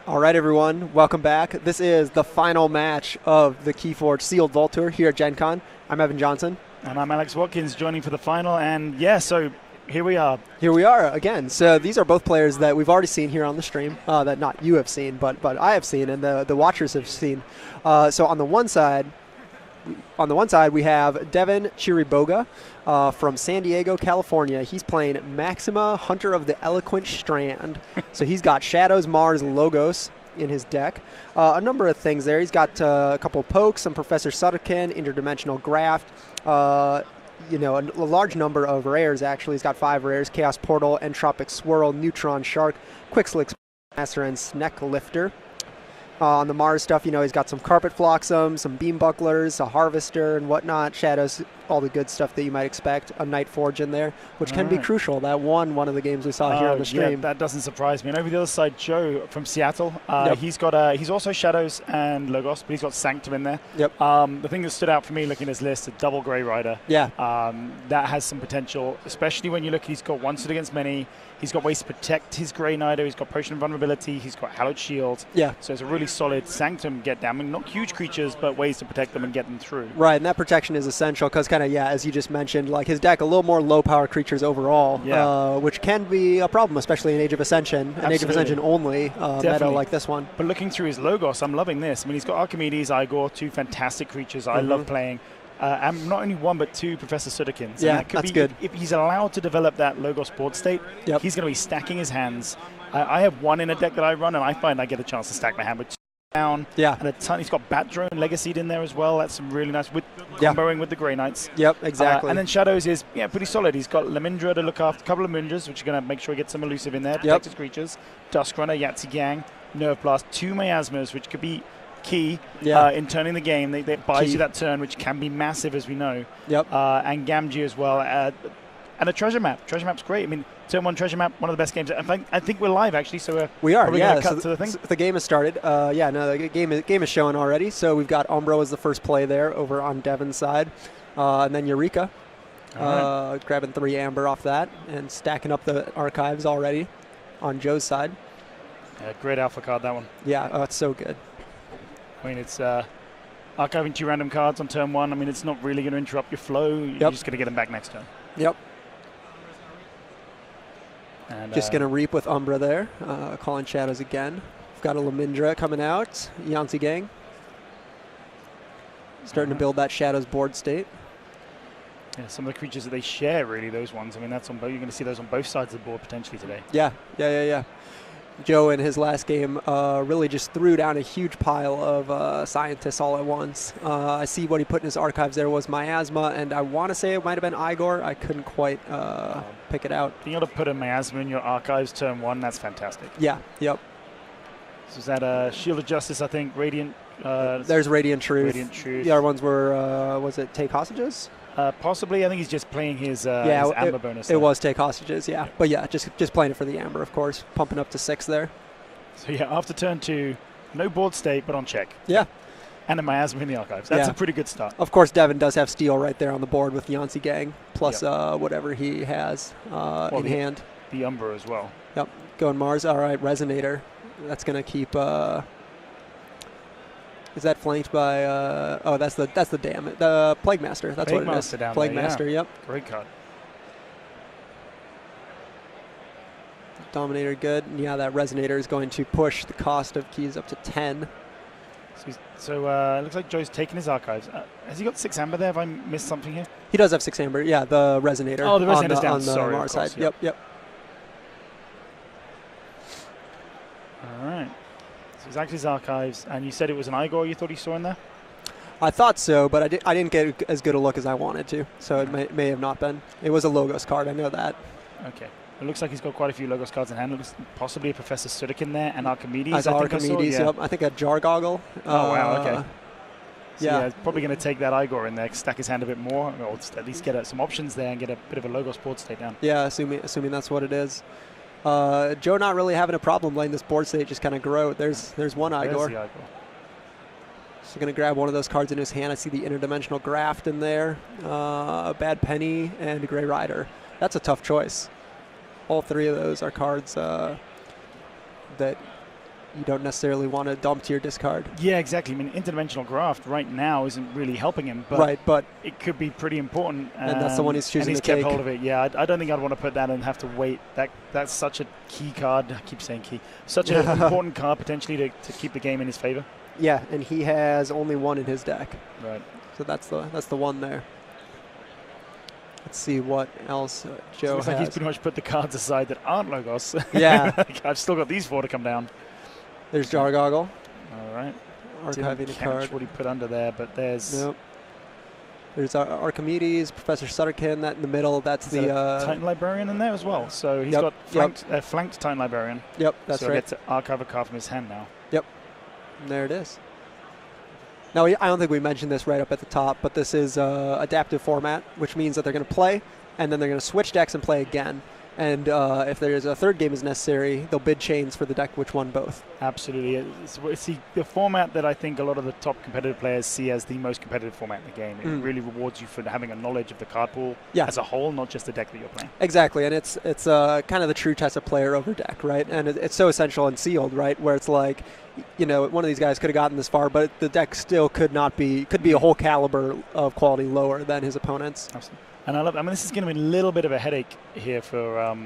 All right, everyone, welcome back. This is the final match of the Keyforge Sealed Vault Tour here at Gencon. I'm Evan Johnson. And I'm Alex Watkins, joining for the final. And yeah, so here we are. Here we are again. So these are both players that we've already seen here on the stream, that not you have seen, but I have seen and the watchers have seen. So on the one side, we have Devin Chiriboga from San Diego, California. He's playing Maxima, Hunter of the Eloquent Strand. So he's got Shadows, Mars, Logos in his deck. A number of things there. He's got a couple pokes, some Professor Sutterkin, Interdimensional Graft, a large number of rares, actually. He's got 5 rares: Chaos Portal, Entropic Swirl, Neutron Shark, Quickslick Master, and Sneck Lifter. On the Mars stuff, he's got some Carpet Flotsam, some Beam Bucklers, a Harvester and whatnot, Shadows, all the good stuff that you might expect. A Night Forge in there, which can be crucial. That won one of the games we saw here on the stream. Yeah, that doesn't surprise me. And over the other side, Joe from Seattle, Yep. he's also Shadows and Logos, but he's got Sanctum in there. Yep. The thing that stood out for me looking at his list, a double Grey Rider. Yeah. That has some potential, especially when you look, he's got one stood against many. He's got ways to protect his Grey Rider. He's got Potion of Vulnerability. He's got Hallowed Shield. Yeah. So it's a really solid Sanctum get down. I mean, not huge creatures, but ways to protect them and get them through. Right, and that protection is essential because as you just mentioned, like his deck, a little more low-power creatures overall, which can be a problem, especially in Age of Ascension, an Age of Ascension only meta like this one. But looking through his Logos, I'm loving this. I mean, he's got Archimedes, Igor, 2 fantastic creatures I love playing. And not only 1, but 2 Professor Sutterkins. Yeah, that's good. If he's allowed to develop that Logos board state, he's going to be stacking his hands. I have 1 in a deck that I run, and I find I get a chance to stack my hand with 2 down. Yeah. And a ton. He's got Bat Drone Legacied in there as well. That's some really nice, with comboing with the Grey Knights. Yep, exactly. And then Shadows is pretty solid. He's got Lemindra to look after, a couple of Mindras, which are going to make sure he gets some elusive in there, protect his creatures. Duskrunner, Yahtzee Gang, Nerve Blast, 2 Miasmas, which could be key in turning the game. They buys you that turn, which can be massive, as we know. Yep. And Gamgee as well. And a treasure map. Treasure map's great. I mean, turn 1 treasure map, one of the best games. I think we're live, actually, so we are. Yeah, so the game has started. The game is showing already. So we've got Umbro as the first play there over on Devin's side. And then Eureka, grabbing 3 Amber off that and stacking up the archives already on Joe's side. Yeah, great alpha card, that one. Yeah, it's so good. I mean, it's archiving 2 random cards on turn 1. I mean, it's not really going to interrupt your flow. You're just going to get them back next turn. Yep. And just going to reap with Umbra there, calling Shadows again. We've got a Lemindra coming out, Yahtzee Gang. Starting to build that Shadows board state. Yeah, some of the creatures that they share, really, those ones. I mean, that's on both. You're going to see those on both sides of the board potentially today. Yeah. Joe in his last game really just threw down a huge pile of scientists all at once. I see what he put in his archives there was Miasma, and I want to say it might have been Igor. I couldn't quite pick it out. Being able to put a Miasma in your archives turn 1, that's fantastic. Yeah, yep. So is that Shield of Justice, I think, Radiant? There's Radiant Truth. Radiant Truth. The other ones were, was it Take Hostages? Possibly. I think he's just playing his Amber bonus. It was Take Hostages, yeah. But yeah, just playing it for the Amber, of course. Pumping up to 6 there. So yeah, after turn 2, no board state, but on check. Yeah. And a Miasma in the archives. That's a pretty good start. Of course, Devin does have Steel right there on the board with Yahtzee Gang, plus whatever he has in hand. The Umber as well. Yep. Going Mars. All right, Resonator. That's going to keep... is that flanked by? That's the Plague Master. That's what it is. Plague Master. Yep. Great card. Dominator, good. Yeah, that Resonator is going to push the cost of keys up to 10. So it looks like Joe's taken his archives. Has he got 6 Amber there? Have I missed something here? He does have 6 Amber. Yeah, the Resonator. Oh, the Resonator's down. On the Mars side. Yep. All right. So he's acted his archives, and you said it was an Igor you thought he saw in there? I thought so, but I didn't get as good a look as I wanted to, so it may have not been. It was a Logos card, I know that. Okay. It looks like he's got quite a few Logos cards in hand. It looks possibly a Professor Sutterkin there, and Archimedes. Yep. I think a Jar Goggle. Oh, wow, okay. So yeah, probably going to take that Igor in there, stack his hand a bit more, or at least get some options there and get a bit of a Logos board state down. Yeah, assuming that's what it is. Joe not really having a problem letting this board state just kind of grow. There's one Igor. There's the Igor. So going to grab one of those cards in his hand. I see the Interdimensional Graft in there, Bad Penny, and Grey Rider. That's a tough choice. All 3 of those are cards that you don't necessarily want to dump to your discard. Yeah, exactly. I mean, interdimensional graft right now isn't really helping him, but, but it could be pretty important. And that's the one he's choosing and he's to kept take. hold of it. Yeah, I don't think I'd want to put that and have to wait. That's such a key card. I keep saying key. Such an important card potentially to keep the game in his favor. Yeah, and he has only one in his deck. Right. So that's the one there. Let's see what else Joe looks has. like he's pretty much put the cards aside that aren't Logos. Yeah. I've still got these 4 to come down. There's Jargoggle. All right. Archiving a card. What he put under there, but there's... Nope. There's Archimedes, Professor Sutterkin, that in the middle. That's the... Titan Librarian in there as well. So he's got flanked Titan Librarian. Yep, that's right. right. So I get to archive a card from his hand now. Yep. And there it is. Now, I don't think we mentioned this right up at the top, but this is adaptive format, which means that they're going to play, and then they're going to switch decks and play again. And if there's a third game is necessary, they'll bid chains for the deck which won both. Absolutely. It's the format that I think a lot of the top competitive players see as the most competitive format in the game. It really rewards you for having a knowledge of the card pool as a whole, not just the deck that you're playing. Exactly, and it's kind of the true test of player over deck, right? And it's so essential and sealed, right? Where it's like, one of these guys could have gotten this far, but the deck still could be a whole caliber of quality lower than his opponents. Absolutely. And I mean, this is going to be a little bit of a headache here for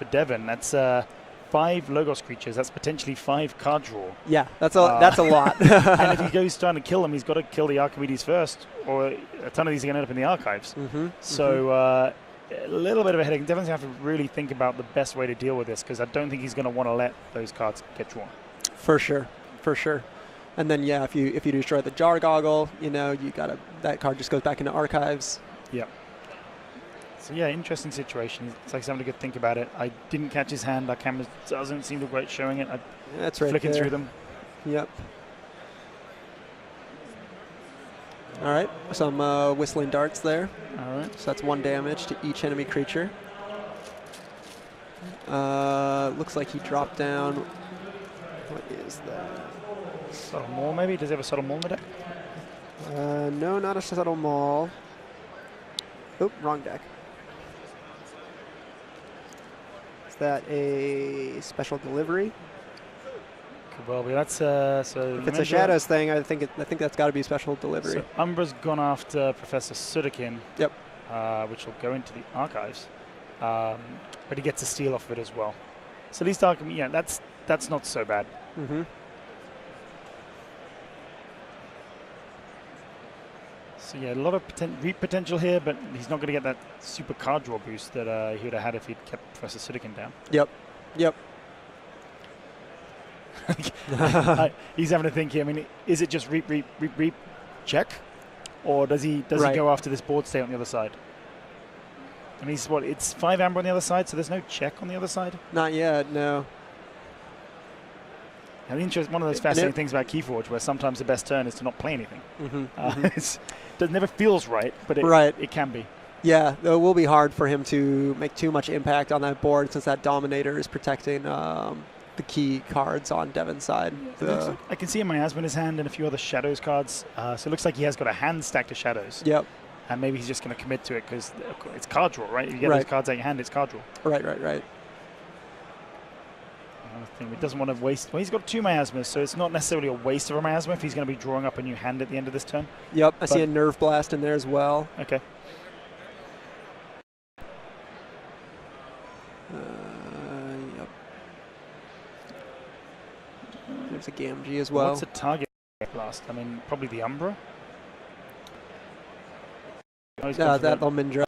Devin. That's 5 Logos creatures. That's potentially 5 card draw. Yeah, that's a lot. And if he goes trying to kill them, he's got to kill the Archimedes first, or a ton of these are going to end up in the archives. So a little bit of a headache. Devin's going to have to really think about the best way to deal with this, because I don't think he's going to want to let those cards get drawn. For sure. And then if you destroy the Jargoggle, that card just goes back into archives. Yeah. So yeah, interesting situation. It's like somebody could think about it. I didn't catch his hand. Our camera doesn't seem to be great showing it. That's right. Flicking through them. Yep. All right. Some whistling darts there. All right. So that's 1 damage to each enemy creature. Looks like he dropped down. What is that? Subtle Maul, maybe? Does he have a Subtle Maul in the deck? No, not a Subtle Maul. Oh, wrong deck. Is that a special delivery? Could well be. That's so. If it's a Shadows thing, I think that's got to be special delivery. So Umbra's gone after Professor Sutterkin. Yep. Which will go into the archives, but he gets a steal off of it as well. So at least that's not so bad. So yeah, a lot of reap potential here, but he's not going to get that super card draw boost that he would have had if he'd kept Professor Sutterkin down. Yep. He's having to think here. I mean, is it just reap, check, or does he go after this board state on the other side? And he's it's 5 amber on the other side, so there's no check on the other side. Not yet, no. And one of those fascinating things about Keyforge, where sometimes the best turn is to not play anything. It never feels right, but it can be. Yeah, it will be hard for him to make too much impact on that board, since that Dominator is protecting the key cards on Devin's side. I can see a Miasma in his hand and a few other Shadows cards, so it looks like he has got a hand stacked of Shadows. Yep. And maybe he's just going to commit to it because it's card draw, right? If you get those cards out of your hand, it's card draw. Right. He doesn't want to waste. Well, he's got 2 Miasmas, so it's not necessarily a waste of a Miasma if he's going to be drawing up a new hand at the end of this turn. Yep, I see a Nerve Blast in there as well. Okay. Yep. There's a Gamgee as well. What's a target blast? I mean, probably the Umbra. That Almindra.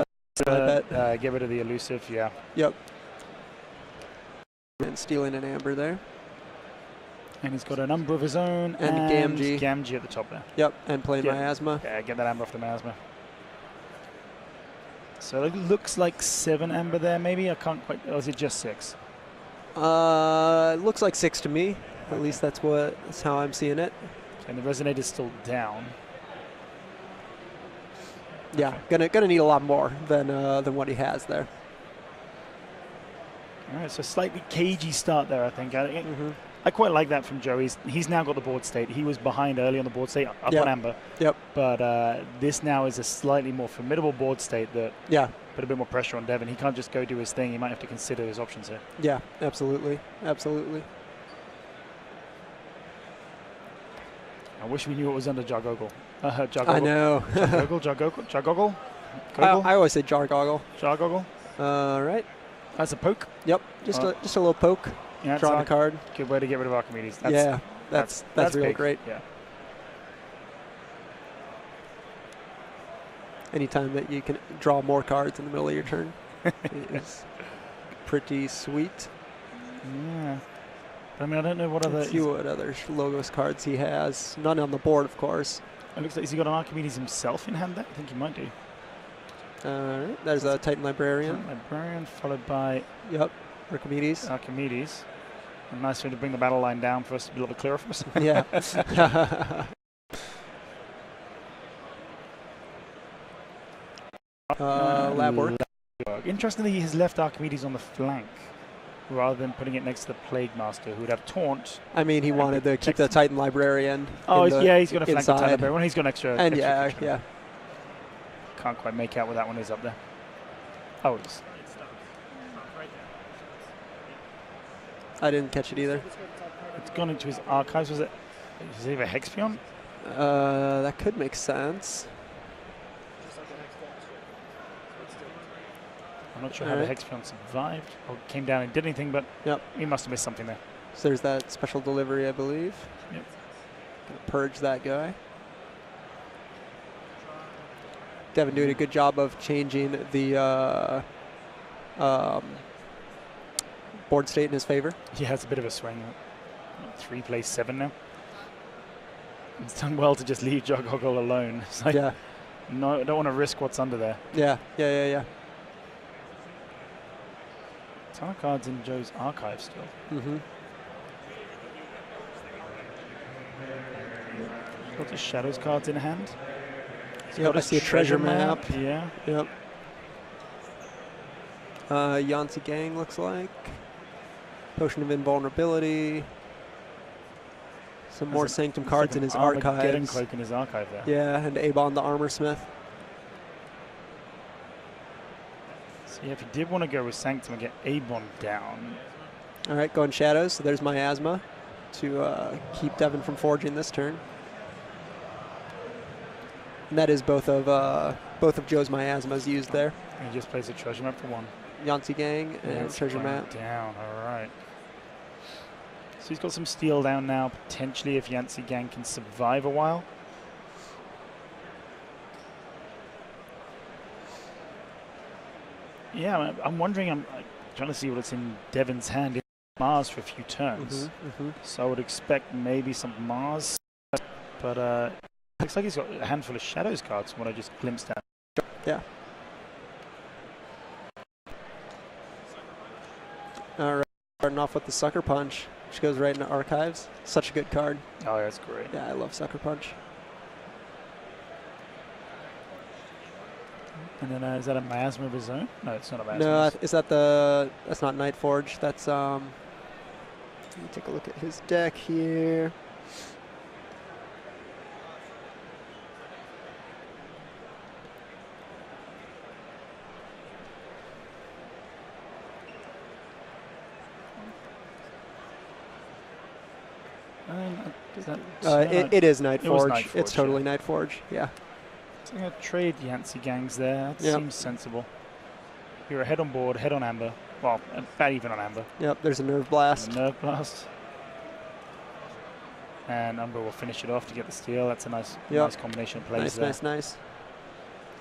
Get rid of the elusive, yeah. Yep. And stealing an amber there. And he's got an Umbra of his own and Gamgee at the top there. Yep, and playing Miasma. Yeah, get that amber off the Miasma. So it looks like 7 amber there, maybe. I can't quite. Or is it just 6? It looks like 6 to me. At least that's how I'm seeing it. And the Resonator's still down. Yeah, gonna need a lot more than what he has there. All right, so slightly cagey start there, I think. I quite like that from Joe. He's now got the board state. He was behind early on the board state, up on amber. Yep. But this now is a slightly more formidable board state that put a bit more pressure on Devin. He can't just go do his thing. He might have to consider his options here. Yeah, absolutely. wish we knew what was under Jargoggle. I know. Jargoggle? I always say Jargoggle. Jargoggle? Right. That's a poke? Yep, just a little poke. Yeah, drawing a card. Good way to get rid of Archimedes. That's real great. Yeah. Anytime that you can draw more cards in the middle of your turn is pretty sweet. Yeah. I mean, I don't know what other... Let's see what other Logos cards he has. None on the board, of course. It looks like, has he got an Archimedes himself in hand there? I think he might do. Alright, there's a Titan Librarian. Titan Librarian, followed by... Yep, Archimedes. Archimedes. A nice way to bring the battle line down for us to be a little bit clearer for us. Yeah. Lab work. Interestingly, he has left Archimedes on the flank rather than putting it next to the Plague Master, who would have taunt. I mean, he wanted to keep the Titan Librarian. Oh, yeah, he's going to flank the Titan Librarian. He's got an extra. And extra yeah. Can't quite make out where that one is up there. Oh, it's. I didn't catch it either. It's gone into his archives. Was it? Is it a Hexpion? That could make sense. I'm not sure how the Hexpion survived or came down and did anything, but he must have missed something there. So there's that special delivery, I believe. Yep. Gonna purge that guy. Devin doing a good job of changing the board state in his favor. Yeah, it's a bit of a swing. 3 plays 7 now. It's done well to just leave Jargoggle alone. It's like, no, I don't want to risk what's under there. Yeah. Ton of cards in Joe's archive still. Mm-hmm. Got the Shadows cards in hand. Yep, I see a treasure map. Yeah. Yep. Yanzi Gang looks like. Potion of Invulnerability. Some more Sanctum cards in his archives. Cloak in his archive there. Yeah, and Abon the Armorsmith. So yeah, if you did want to go with Sanctum and get Abon down. All right, going Shadows. So there's Miasma to keep Devin from forging this turn. And that is both of Joe's Miasmas used there. And he just plays a treasure map for 1. Yanzi Gang and treasure map. Down, all right. So he's got some steel down now, potentially if Yanzi Gang can survive a while. Yeah, I'm wondering, I'm trying to see what's in Devin's hand. Mars for a few turns. So I would expect maybe some Mars, but looks like he's got a handful of Shadows cards from what I just glimpsed at. Yeah. All right, starting off with the Sucker Punch, which goes right into archives. Such a good card. Oh, that's great. Yeah, I love Sucker Punch. And then is that a Miasma of his own? No, it's not a Miasma. No, is that that's not Nightforge. That's let me take a look at his deck here. It is Nightforge. It's totally Nightforge. Yeah. So I'm going to trade Yanzi Gangs there. That seems sensible. You're ahead on board, head on Amber. Well, about even on Amber. Yep, there's a Nerve Blast. Nerve Blast. And Amber will finish it off to get the steal. That's a nice combination of plays there. Nice.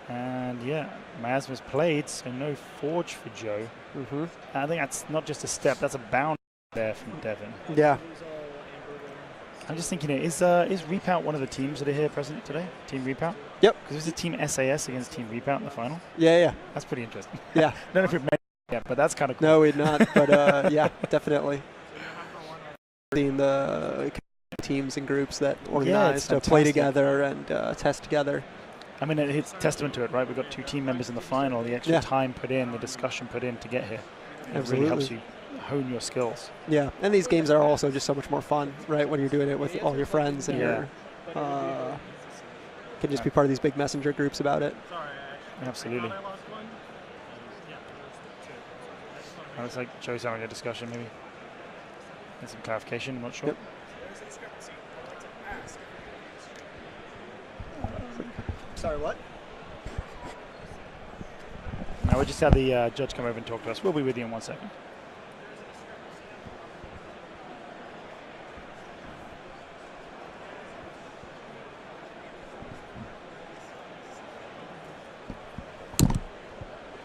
And yeah, Miasma's played, so no Forge for Joe. I think that's not just a step, that's a bound there from Devin. Yeah. I'm just thinking, is ReapOut one of the teams that are here present today? Team ReapOut? Yep. Because it was a Team SAS against Team ReapOut in the final. Yeah. That's pretty interesting. Yeah. I don't know if we've met yet, but that's kind of cool. No, we'd not, but yeah, definitely. Seeing the teams and groups that organize to play together and test together. I mean, it's a testament to it, right? We've got 2 team members in the final, the extra time put in, the discussion put in to get here. It really helps you hone your skills. Yeah, and these games are also just so much more fun, right? When you're doing it with all your friends and you can just be part of these big messenger groups about it. Absolutely. Looks like Joe's having a discussion, maybe. Get some clarification, I'm not sure. Sorry, what? Now we just had the judge come over and talk to us. We'll be with you in 1 second.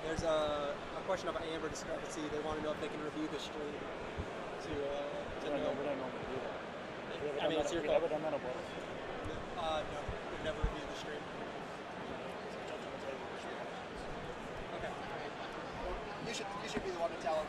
There's a question about amber discrepancy. They want to know if they can review the stream to know. We don't normally do that. I mean, it's your call. Have you ever done that or what? No, we've never reviewed the stream. Okay. You should be the one to tell them.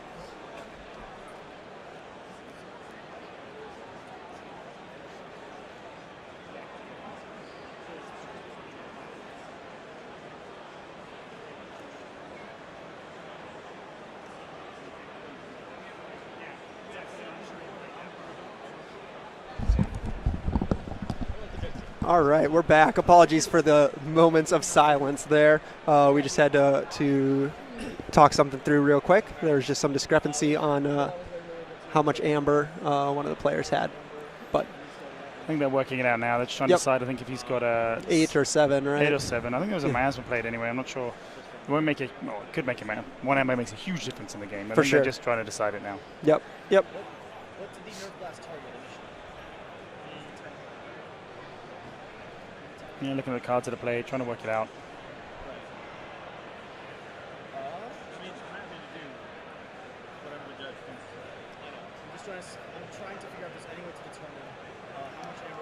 All right, we're back. Apologies for the moments of silence there. We just had to talk something through real quick. There was just some discrepancy on how much amber one of the players had. But I think they're working it out now. They're just trying to decide, I think, if he's got a 8 or 7, right? 8 or 7. I think it was a miasma played anyway. I'm not sure. It won't make it. Well, it could make a man. One amber makes a huge difference in the game. I think they're just trying to decide it now. Yep. What did the Nerf Blast target? Yeah, looking at the cards of the play, trying to work it out.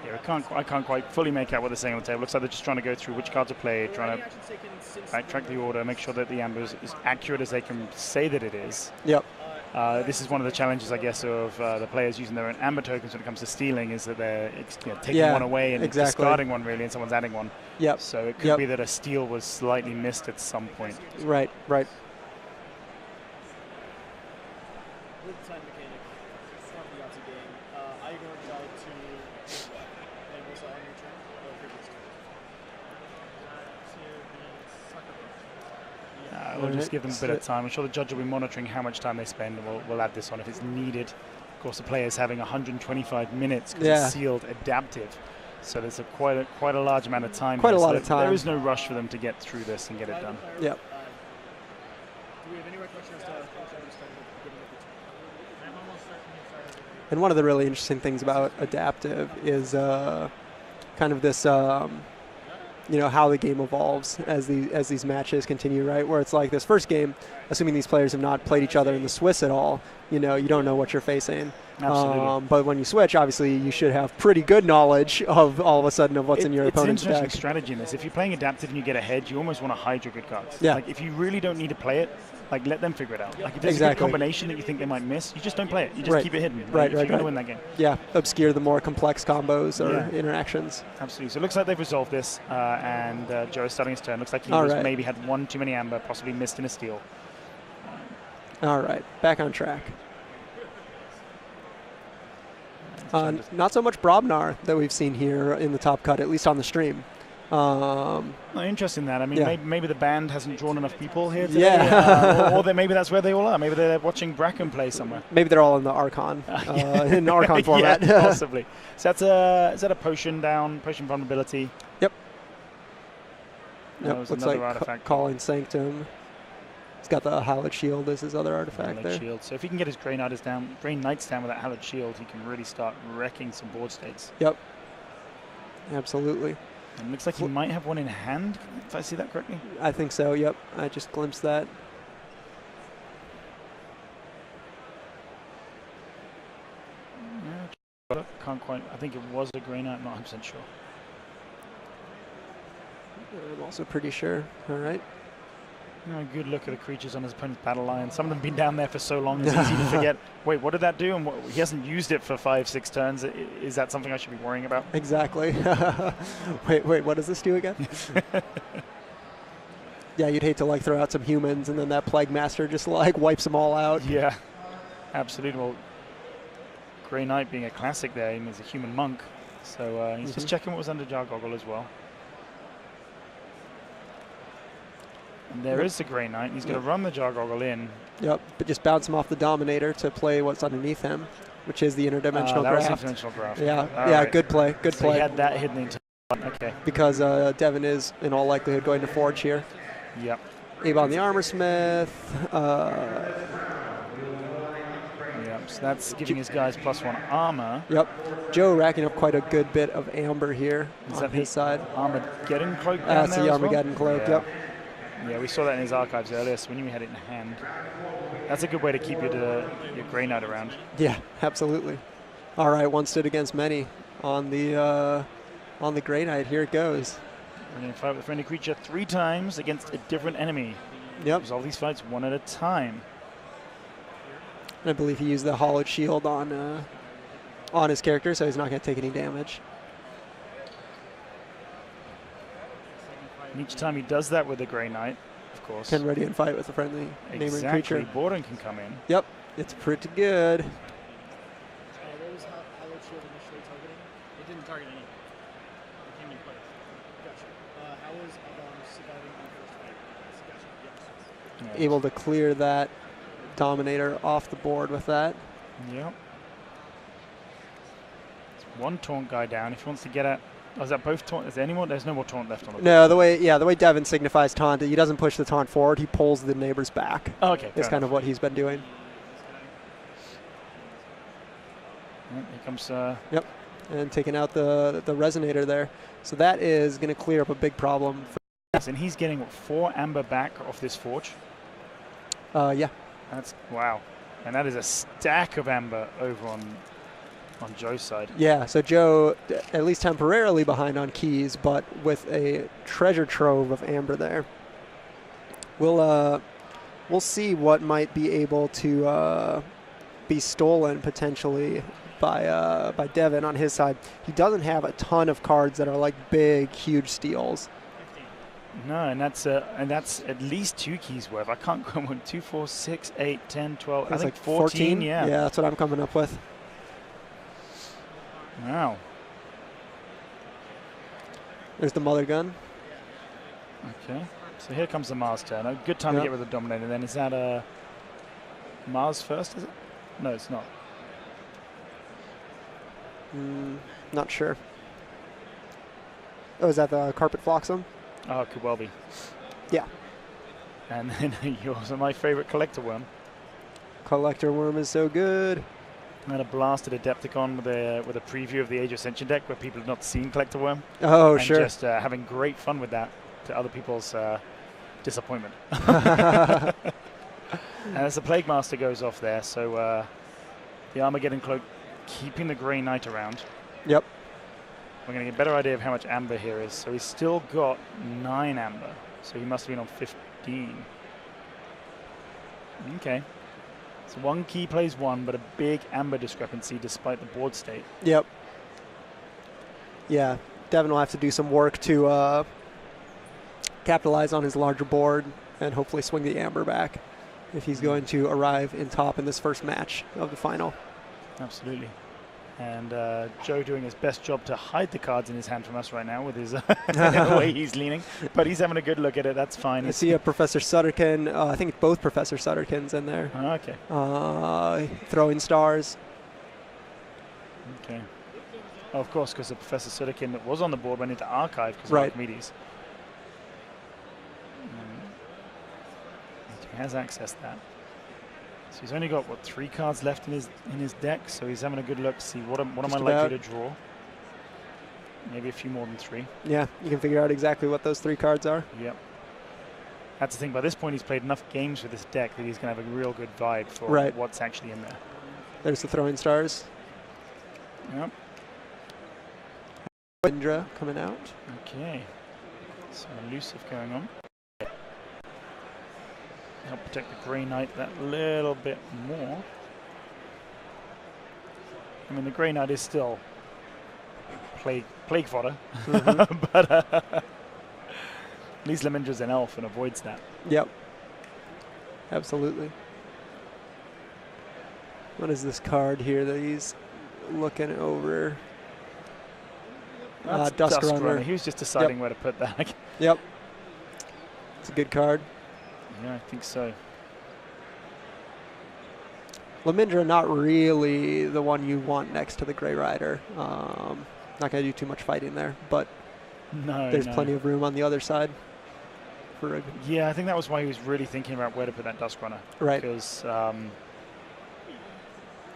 Yeah, I can't quite fully make out what they're saying on the table. Looks like they're just trying to go through which cards are played, trying to backtrack the order, make sure that the amber is as accurate as they can say that it is. Yep. This is one of the challenges, I guess, of the players using their own amber tokens when it comes to stealing, is that they're taking one away and discarding one, really, and someone's adding one. Yep. So it could be that a steal was slightly missed at some point. Right. With the time mechanic from the Yahtzee game, are you going to try to name what's on your turn or previous turn? We'll just give them a bit of time. I'm sure the judge will be monitoring how much time they spend, and we'll add this on if it's needed. Of course, the player's having 125 minutes because it's sealed adaptive. So there's quite a large amount of time. Quite a lot of time. There is no rush for them to get through this and get it done. Yep. Do we have any recollection as to how much I started at the beginning of the turn? I'm almost certain you started. And one of the really interesting things about adaptive is kind of this, how the game evolves as these matches continue, right? Where it's like this first game, assuming these players have not played each other in the Swiss at all, you don't know what you're facing. Absolutely. But when you switch, obviously, you should have pretty good knowledge of all of a sudden of what's in your opponent's deck. It's an interesting strategy in this. If you're playing adaptive and you get ahead, you almost want to hide your good cards. Yeah. Like, if you really don't need to play it, like, let them figure it out. Like, if there's a good combination that you think they might miss, you just don't play it. You just keep it hidden. If you're going to win that game. Yeah, obscure the more complex combos or interactions. Absolutely. So it looks like they've resolved this, and Joe is starting his turn. Looks like he maybe had one too many amber, possibly missed in a steal. All right, back on track. Not so much Brobnar that we've seen here in the top cut, at least on the stream. Interesting that. I mean, maybe the band hasn't drawn enough people here today. Yeah. or maybe that's where they all are. Maybe they're watching Bracken play somewhere. Maybe they're all in the Archon, in the Archon format. Yeah, possibly. So is that a potion down, potion vulnerability? Yep. Looks like Calling Sanctum. He's got the Hallowed Shield as his other artifact there. Shield. So if he can get his Grey Knights down with that Hallowed Shield, he can really start wrecking some board states. Yep. Absolutely. And it looks like he might have one in hand, if I see that correctly. I think so, yep. I just glimpsed that. Yeah, can't quite. I think it was a Grey Knight, not 100% sure. I'm also pretty sure. All right. Good look at the creatures on his opponent's battle line. Some of them have been down there for so long, it's easy to forget. Wait, what did that do? And he hasn't used it for 5-6 turns. Is that something I should be worrying about? Exactly. wait, what does this do again? Yeah, you'd hate to throw out some humans and then that Plague Master just wipes them all out. Yeah, absolutely. Well, Grey Knight being a classic there, he's a human monk. So he's just checking what was under Jargoggle as well. And there is the Grey Knight. He's going to run the Jargoggle in. Yep, but just bounce him off the Dominator to play what's underneath him, which is the interdimensional graph. That was interdimensional graph. Yeah, right. Good play. Good play. He had that hidden into Okay. Because Devin is, in all likelihood, going to forge here. Yep. Abe on the armor smith. Yep. So that's giving his guys +1 armor. Yep. Joe racking up quite a good bit of amber here on his side. Armageddon cloak down That's there the as Armageddon well? cloak, yep. Yeah, we saw that in his archives earlier, so we knew we had it in hand. That's a good way to keep your Grey Knight around. Yeah, absolutely. All right, one stood against many on the Grey Knight. Here it goes. We're going to fight with a friendly creature 3 times against a different enemy. Yep. Resolve these fights 1 at a time. And I believe he used the hollowed shield on his character, so he's not going to take any damage. And each time he does that with the Grey Knight, of course. Can ready and fight with a friendly neighboring creature. Borden can come in. Yep, it's pretty good. What was Hallowed Shield initially targeting? It didn't target anything. It came in place. Gotcha. How was surviving the first fight? Gotcha. Yes. Able to clear that Dominator off the board with that. Yep. It's 1 taunt guy down. If he wants to get at... Oh, is that both taunt? Is there any more? There's no more taunt left on the board. No, the way Devin signifies taunt, he doesn't push the taunt forward. He pulls the neighbors back. Oh, okay. It's kind of what he's been doing. Yep, here comes... Yep, and taking out the resonator there. So that is going to clear up a big problem. Yes, and he's getting 4 amber back off this forge. Yeah. That's wow, and that is a stack of amber over on Joe's side. Yeah, so Joe, at least temporarily behind on keys, but with a treasure trove of amber there. We'll see what might be able to be stolen potentially by Devin on his side. He doesn't have a ton of cards that are like big, huge steals. No, and that's at least 2 keys worth. I can't go on 2, 4, 6, 8, 10, 12. That's I think like 14. Yeah. Yeah, that's what I'm coming up with. Wow. There's the mother gun. Okay. So here comes the Mars turn. A good time to get with the Dominator. Then is that Mars first? Is it? No, it's not. Not sure. Oh, is that the Carpet Flotsam? Oh, could well be. Yeah. And then yours are my favorite Collector Worm. Collector Worm is so good. I had a blasted Adepticon with a preview of the Age of Ascension deck where people had not seen Collector Worm. Oh, and sure. Just having great fun with that to other people's disappointment. And as the Plague Master goes off there, so the Armageddon Cloak keeping the Grey Knight around. Yep. We're going to get a better idea of how much amber here is. So he's still got 9 amber. So he must have been on 15. Okay. So 1 key plays 1, but a big amber discrepancy despite the board state. Yep. Yeah. Devin will have to do some work to capitalize on his larger board and hopefully swing the amber back if he's going to arrive in top in this first match of the final. Absolutely. And Joe doing his best job to hide the cards in his hand from us right now with his the way he's leaning. But he's having a good look at it. That's fine. I see a Professor Sutterkin. I think both Professor Sutterkins in there. Okay. Throwing stars. Okay. Oh, of course, because the Professor Sutterkin that was on the board went into archive because of Archimedes. He has accessed that. So he's only got, what, 3 cards left in his deck, so he's having a good look to see what am I likely to draw. Maybe a few more than 3. Yeah, you can figure out exactly what those 3 cards are. Yep. That's the thing. By this point, he's played enough games with this deck that he's going to have a real good vibe for what's actually in there. There's the throwing stars. Yep. Indra coming out. Okay. So elusive going on. Help protect the Grey Knight that little bit more. I mean, the Grey Knight is still plague fodder, but at least Lemindra's an elf and avoids that. Yep. Absolutely. What is this card here that he's looking over? Dusk Runner. He was just deciding where to put that. Yep. It's a good card. Yeah, I think so. Lemindra, not really the one you want next to the Grey Rider. Not going to do too much fighting there, but No, there's plenty of room on the other side. Yeah, I think that was why he was really thinking about where to put that Dusk Runner. Right. Because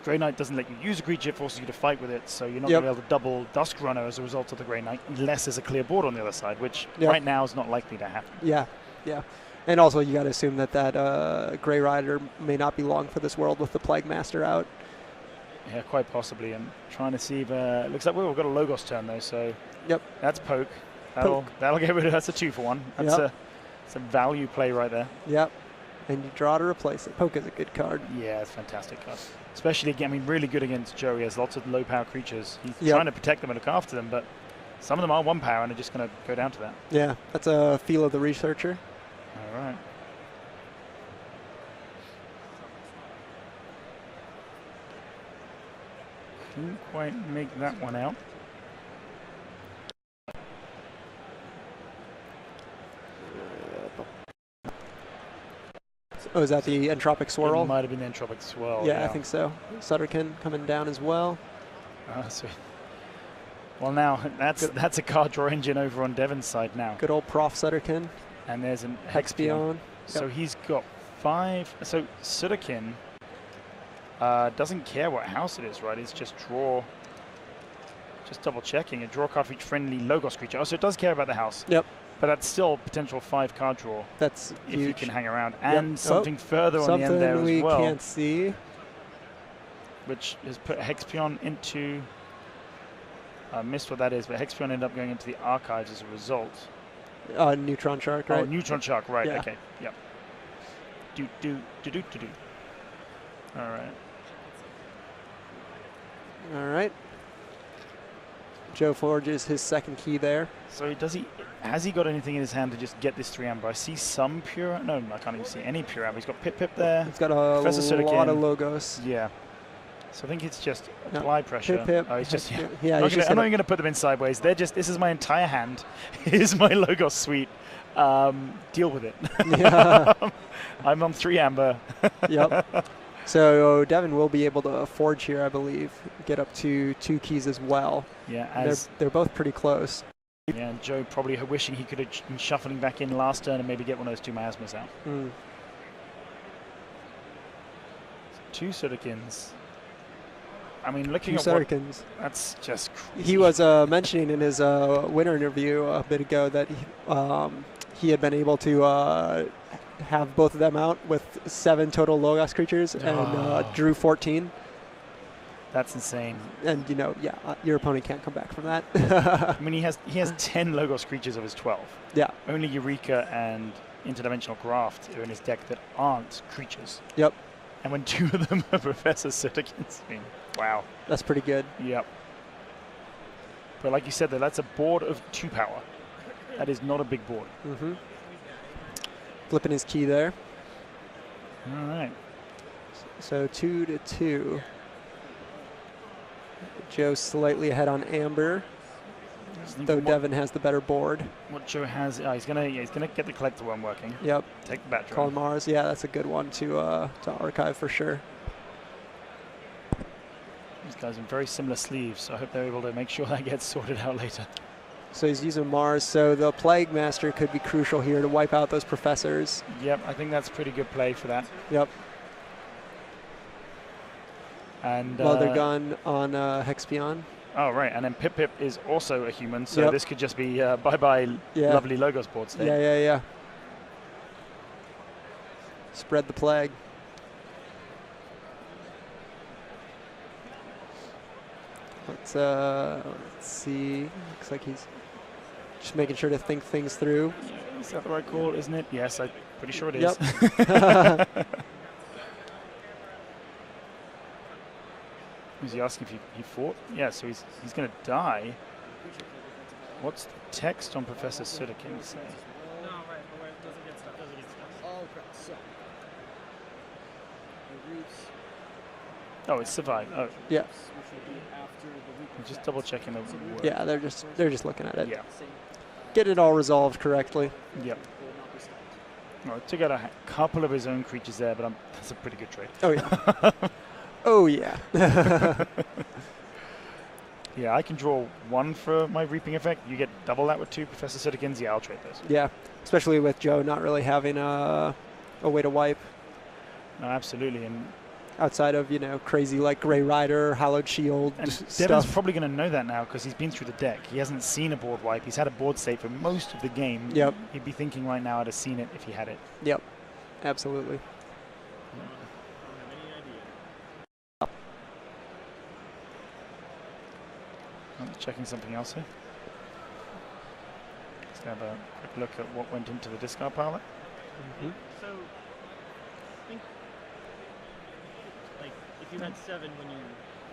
Grey Knight doesn't let you use a creature, it forces you to fight with it, so you're not Yep. going to be able to double Dusk Runner as a result of the Grey Knight, unless there's a clear board on the other side, which Yep. right now is not likely to happen. Yeah, yeah. And also, you got to assume that Grey Rider may not be long for this world with the Plague Master out. Yeah, quite possibly. And trying to see if looks like we've got a Logos turn though, so Yep. that's poke. That'll get rid of. That's a 2-for-1. That's Yep. a value play right there. Yep. And you draw to replace it. Poke is a good card. Yeah, it's a fantastic card. Especially again, I mean, really good against Joe. He has lots of low power creatures. He's Yep. trying to protect them and look after them, but some of them are 1 power and are just going to go down to that. Yeah, that's a feel of the researcher. All right. Couldn't quite make that one out. Oh, is that the Entropic Swirl? It might have been the Entropic Swirl. Yeah, I think so. Sutterkin coming down as well. So well, now that's a card draw engine over on Devin's side now. Good old Prof Sutterkin. And there's an Hexion. Yep. So he's got 5. So Sutterkin doesn't care what house it is, right? It's just draw. Just double checking. A draw card for each friendly Logos creature. Oh, so it does care about the house. Yep. But that's still potential 5 card draw. That's if huge. you can hang around. And Yep. something further on the end there as well. Something we can't see. Which has put Hexpion into... I missed what that is, but Hexpion ended up going into the archives as a result. Neutron Shark, right? Oh, Neutron Shark, right, Yeah. okay, yep. Do. All right. All right. Joe forges his second key there. So has he got anything in his hand to just get this 3 amber? I see some pure, no, I can't even see any pure amber. He's got Pip there. He's got a Professor lot Sutterkin. of Logos. Yeah. So I think it's just No. apply pressure. Pip. Oh, he's just, Yeah, I'm not even going to put them in sideways. This is my entire hand. Here's my Logos suite. Deal with it. Yeah. I'm on 3 amber. Yep. So Devin will be able to forge here, I believe. Get up to 2 keys as well. Yeah, they're both pretty close. Yeah, and Joe probably wishing he could have been shuffling back in last turn and maybe get one of those 2 miasmas out. 2 Sutterkins. I mean, looking at Sutterkins. That's just crazy. He was mentioning in his winter interview a bit ago that he had been able to have both of them out with 7 total Logos creatures and drew 14. That's insane. And your opponent can't come back from that. I mean, he has 10 Logos creatures of his 12. Yeah. Only Eureka and Interdimensional Graft are in his deck that aren't creatures. Yep. And when 2 of them are Professor Sutterkins, I mean, wow. That's pretty good. Yep. But like you said, that's a board of 2 power. That is not a big board. Mm-hmm. Flipping his key there. All right. So 2-2. Joe slightly ahead on Amber, though Devin has the better board. What Joe has, he's gonna get the Collector one working. Yep. Take the bat Call drone. Mars, yeah, that's a good one to archive for sure. These guys in very similar sleeves, so I hope they're able to make sure that gets sorted out later. So he's using Mars, so the Plague Master could be crucial here to wipe out those professors. Yep, I think that's pretty good play for that. Yep. And Mother Gun on Hexpion. Oh, right, and then Pip is also a human, so this could just be bye-bye Yeah. lovely Logos board state. Yeah. Spread the plague. Let's see. Looks like he's just making sure to think things through. Yeah, is that the right call, isn't it? Yes, I'm pretty sure it is. Yep. Was he asking if he fought? Yeah, so he's going to die. What's the text on Professor Sutterkin say? No, right, doesn't get stuff. Oh, crap, so. The roots. Oh, it's survive. Oh, Yeah. Which will be after the week. I'm just double checking the word. Yeah, they're just looking at it. Yeah. Get it all resolved correctly. Yep. Well, took out a couple of his own creatures there, but that's a pretty good trade. Oh yeah. Oh yeah. Yeah, I can draw 1 for my reaping effect. You get double that with 2 Professor Sudokins. Yeah, I'll trade those. Yeah, especially with Joe not really having a way to wipe. No, absolutely. And outside of, crazy like Grey Rider, Hallowed Shield and stuff. Devin's probably going to know that now because he's been through the deck. He hasn't seen a board wipe. He's had a board state for most of the game. Yep. He'd be thinking right now I'd have seen it if he had it. Yep, absolutely. I'm checking something else here. Let's have a quick look at what went into the discard pile. So, I think, like, if you had 7 when you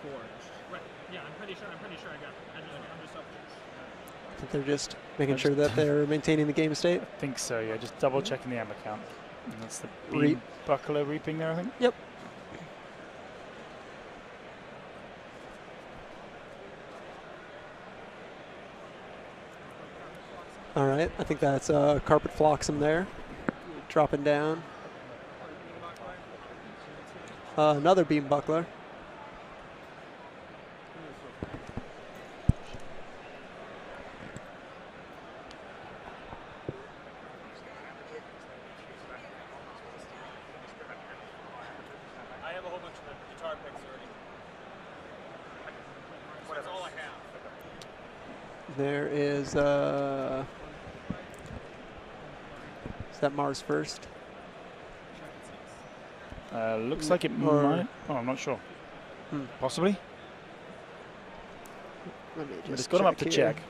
forged. Right. Yeah, I'm pretty sure I got it. I'm just up. I think they're just making sure that they're maintaining the game state. I think so, yeah. Just double checking the amber count. And that's the beam buckler reaping there, I think. Yep. All right, I think that's Carpet Flotsam there, dropping down. Another Beam Buckler. I have a whole bunch of the guitar picks already. That's all I have. There is that Mars first? Looks like it might. Oh, I'm not sure. Possibly. Let me Just got him up to check.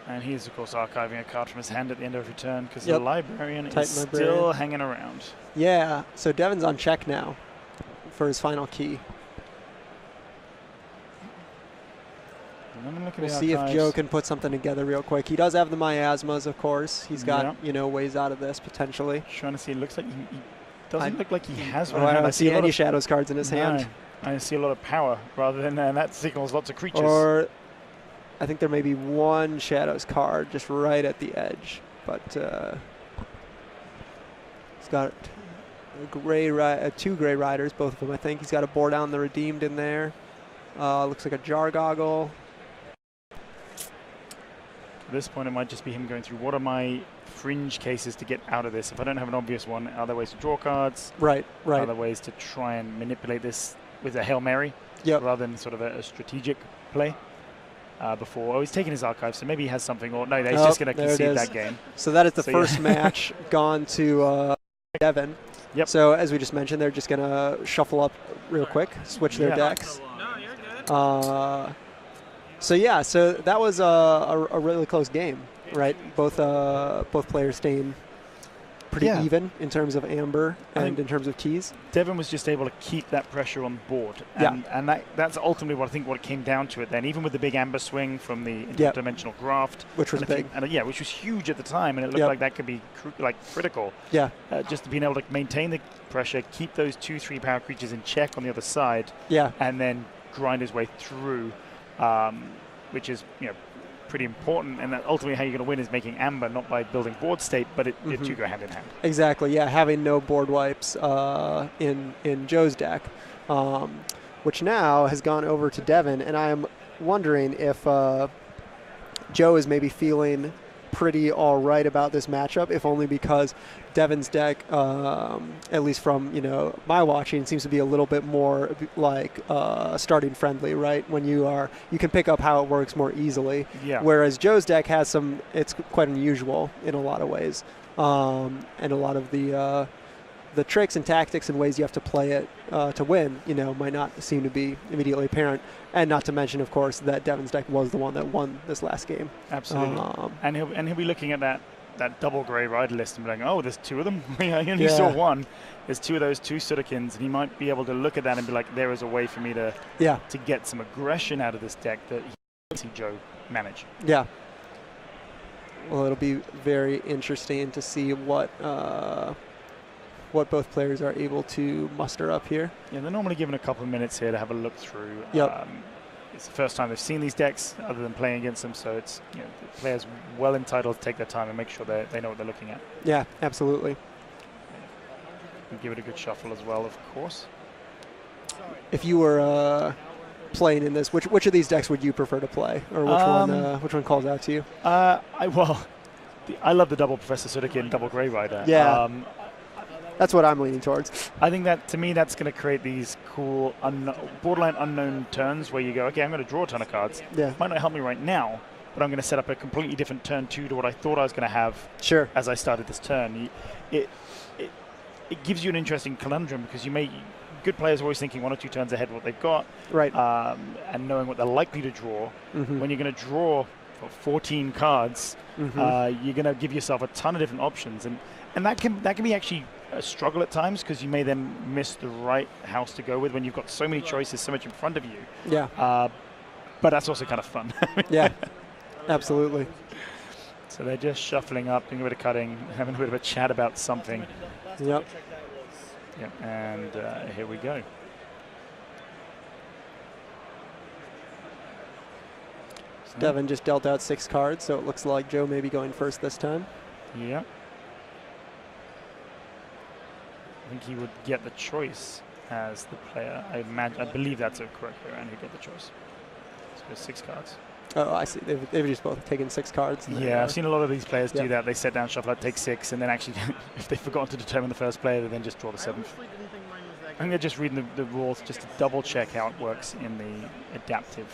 And he's, of course, archiving a card from his hand at the end of every turn because the Librarian is still hanging around. Yeah, so Devin's on check now for his final key. We'll see if Joe can put something together real quick. He does have the miasmas, of course. He's got, ways out of this potentially. Trying to see, it looks like he doesn't look like he has one. I don't see any Shadows cards in his hand. I see a lot of power rather than that signals lots of creatures. Or I think there may be one Shadows card just right at the edge, but he's got two Grey Riders, both of them, I think. He's got a Bore Down the Redeemed in there. Looks like a Jar Goggle. At this point, it might just be him going through what are my fringe cases to get out of this. If I don't have an obvious one, are there ways to draw cards? Right. Are there ways to try and manipulate this with a Hail Mary rather than sort of a strategic play? Before. Oh, he's taking his archive, so maybe he has something. Or no, he's just going to concede that game. So that is the first match gone to Devin. Yep. So as we just mentioned, they're just going to shuffle up real quick, switch their decks. No, you're good. So that was a really close game, right? Both players staying pretty even in terms of amber and in terms of keys. Devin was just able to keep that pressure on the board, and that's ultimately what it came down to. It then, even with the big amber swing from the interdimensional graft, which was big, which was huge at the time, and it looked like that could be critical. Yeah, just being able to maintain the pressure, keep those 2-3 power creatures in check on the other side, and then grind his way through, which is pretty important, and that ultimately how you're going to win is making amber, not by building board state, but the two go hand in hand. Exactly, yeah, having no board wipes in Joe's deck, which now has gone over to Devin, and I am wondering if Joe is maybe feeling pretty all right about this matchup, if only because Devin's deck, at least from my watching, seems to be a little bit more like starting friendly, right? When you can pick up how it works more easily. Yeah. Whereas Joe's deck has it's quite unusual in a lot of ways, and a lot of the tricks and tactics and ways you have to play it to win, might not seem to be immediately apparent. And not to mention, of course, that Devin's deck was the one that won this last game. Absolutely. And he'll be looking at that double Grey Rider list and be like, oh, there's 2 of them. I only saw 1. There's 2 of those 2 Sudokins, and he might be able to look at that and be like, there is a way for me to get some aggression out of this deck that he can see Joe manage. Yeah. Well, it'll be very interesting to see what both players are able to muster up here. Yeah, they're normally given a couple of minutes here to have a look through. Yep. It's the first time they've seen these decks other than playing against them, so it's the players well entitled to take their time and make sure they know what they're looking at. Yeah, absolutely. And give it a good shuffle as well, of course. If you were playing in this, which of these decks would you prefer to play, or which one calls out to you? I love the double Professor Sudoku and double Grey Rider. Yeah. That's what I'm leaning towards. I think that, to me, that's going to create these cool, borderline unknown turns where you go, okay, I'm going to draw a ton of cards. Yeah. Might not help me right now, but I'm going to set up a completely different turn 2 to what I thought I was going to have as I started this turn. It gives you an interesting conundrum because good players are always thinking 1 or 2 turns ahead of what they've got. Right. And knowing what they're likely to draw. When you're going to draw 14 cards, you're going to give yourself a ton of different options. And that can be actually a struggle at times because you may then miss the right house to go with when you've got so many choices, so much in front of you. Yeah. But that's also kind of fun. Yeah, absolutely. So they're just shuffling up, doing a bit of cutting, having a bit of a chat about something. Yep. Yep. And here we go. So Devin just dealt out 6 cards, so it looks like Joe may be going first this time. Yeah. I think he would get the choice as the player. I believe that's a correct player, and he got the choice. So there's 6 cards. Oh, I see. They've just both taken 6 cards. Yeah, I've seen a lot of these players do that. They set down, shuffle out, take 6, and then actually, if they've forgotten to determine the first player, they then just draw the 7th. I think they're just reading the rules just to double check how it works in the adaptive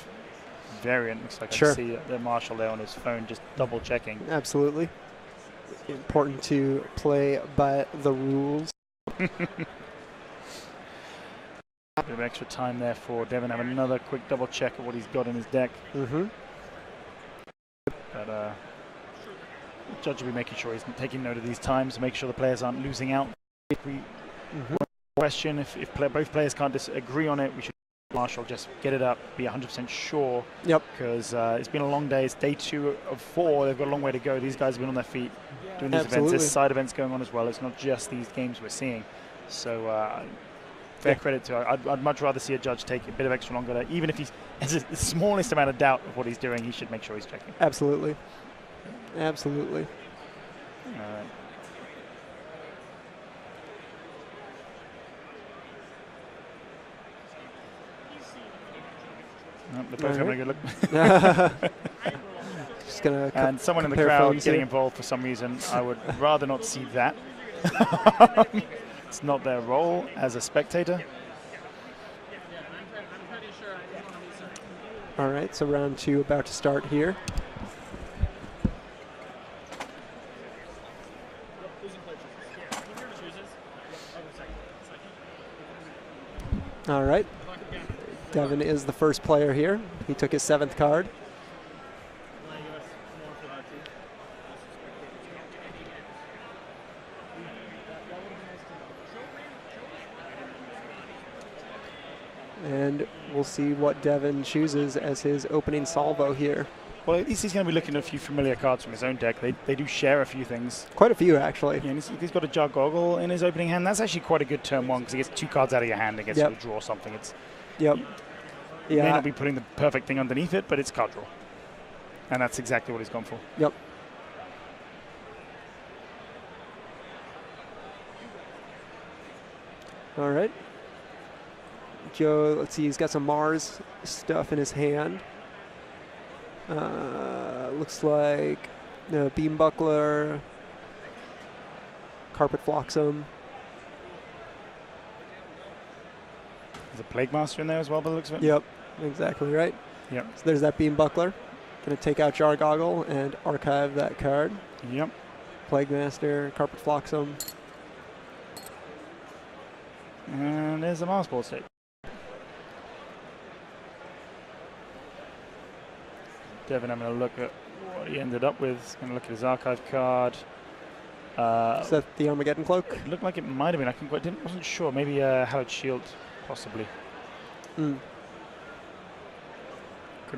variant. Looks like I see the Marshall there on his phone just double checking. Absolutely. Important to play by the rules. A bit of extra time there for Devin. Have another quick double check of what he's got in his deck. But the judge will be making sure he's taking note of these times, make sure the players aren't losing out. Question: if both players can't agree on it, we should Marshall just get it up, be 100% sure. Yep. Because it's been a long day. It's day 2 of 4. They've got a long way to go. These guys have been on their feet doing these events. There's side events going on as well. It's not just these games we're seeing. So fair credit to her. I'd much rather see a judge take a bit of extra longer. Even if he's has the smallest amount of doubt of what he's doing, he should make sure he's checking. Absolutely. Absolutely. All right. They're both having a good look. Just gonna and someone in the crowd getting involved for some reason. I would rather not see that. It's not their role as a spectator. All right, so round 2 about to start here. All right. Devin is the first player here. He took his 7th card. And we'll see what Devin chooses as his opening salvo here. Well, at least he's going to be looking at a few familiar cards from his own deck. They do share a few things. Quite a few, actually. Yeah, and he's got a Jar Goggle in his opening hand. That's actually quite a good turn 1 because he gets 2 cards out of your hand and gets to draw something. You may not be putting the perfect thing underneath it, but it's card draw. And that's exactly what he's gone for. Yep. All right. Joe, let's see, he's got some Mars stuff in his hand. Looks like Beam Buckler, Carpet Flotsam. There's a Plague Master in there as well by the looks of it. Yep, exactly right. Yep. So there's that Beam Buckler. Going to take out Jar Goggle and archive that card. Yep. Plague Master, Carpet Flotsam. And there's a Mars Ball State. Devin, I'm going to look at what he ended up with. Going to look at his archive card. Is that the Armageddon Cloak? It looked like it might have been. Wasn't sure. Maybe Hallowed Shield, possibly. Couldn't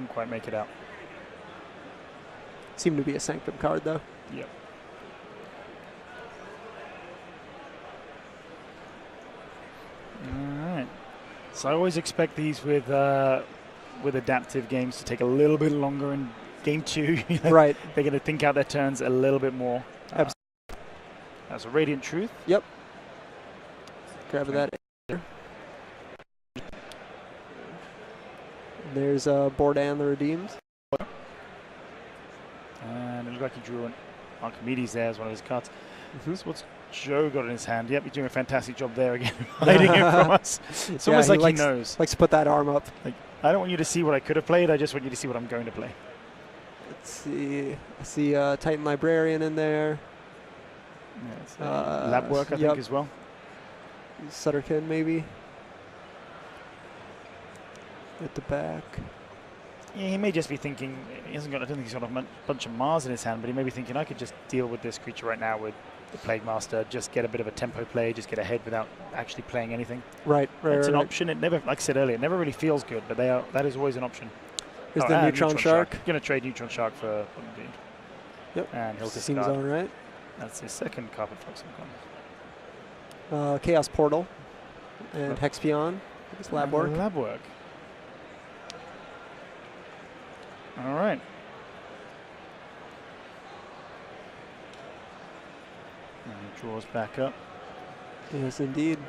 quite make it out. Seemed to be a Sanctum card, though. Yep. All right. So I always expect these with adaptive games to take a little bit longer in game 2. Right. They're going to think out their turns a little bit more. Absolutely. That's a Radiant Truth. Yep. Grab that. There's Bordan the Redeemed. And it looked like he drew an Archimedes there as one of his cards. So what's Joe got in his hand? Yep, he's doing a fantastic job there again, hiding it from us. It's almost like he knows. Likes to put that arm up. Like, I don't want you to see what I could have played. I just want you to see what I'm going to play. Let's see. I see Titan Librarian in there. Yeah, lab work, I think, as well. Sutterkin, maybe. At the back. Yeah, he may just be thinking, he hasn't got, I don't think he's got a bunch of Mars in his hand, but he may be thinking, I could just deal with this creature right now with the Plague Master, just get a bit of a tempo play, just get ahead without actually playing anything. Right. It's an option. It never, like I said earlier, it never really feels good, but that is always an option. Here's the Neutron Shark. Going to trade Neutron Shark for Indeed. Yep. And he'll Seems discard. all right. That's his second Carpet Fox. Chaos Portal and Hexpion. It's lab work. Lab work. All right. And he draws back up. Yes, indeed.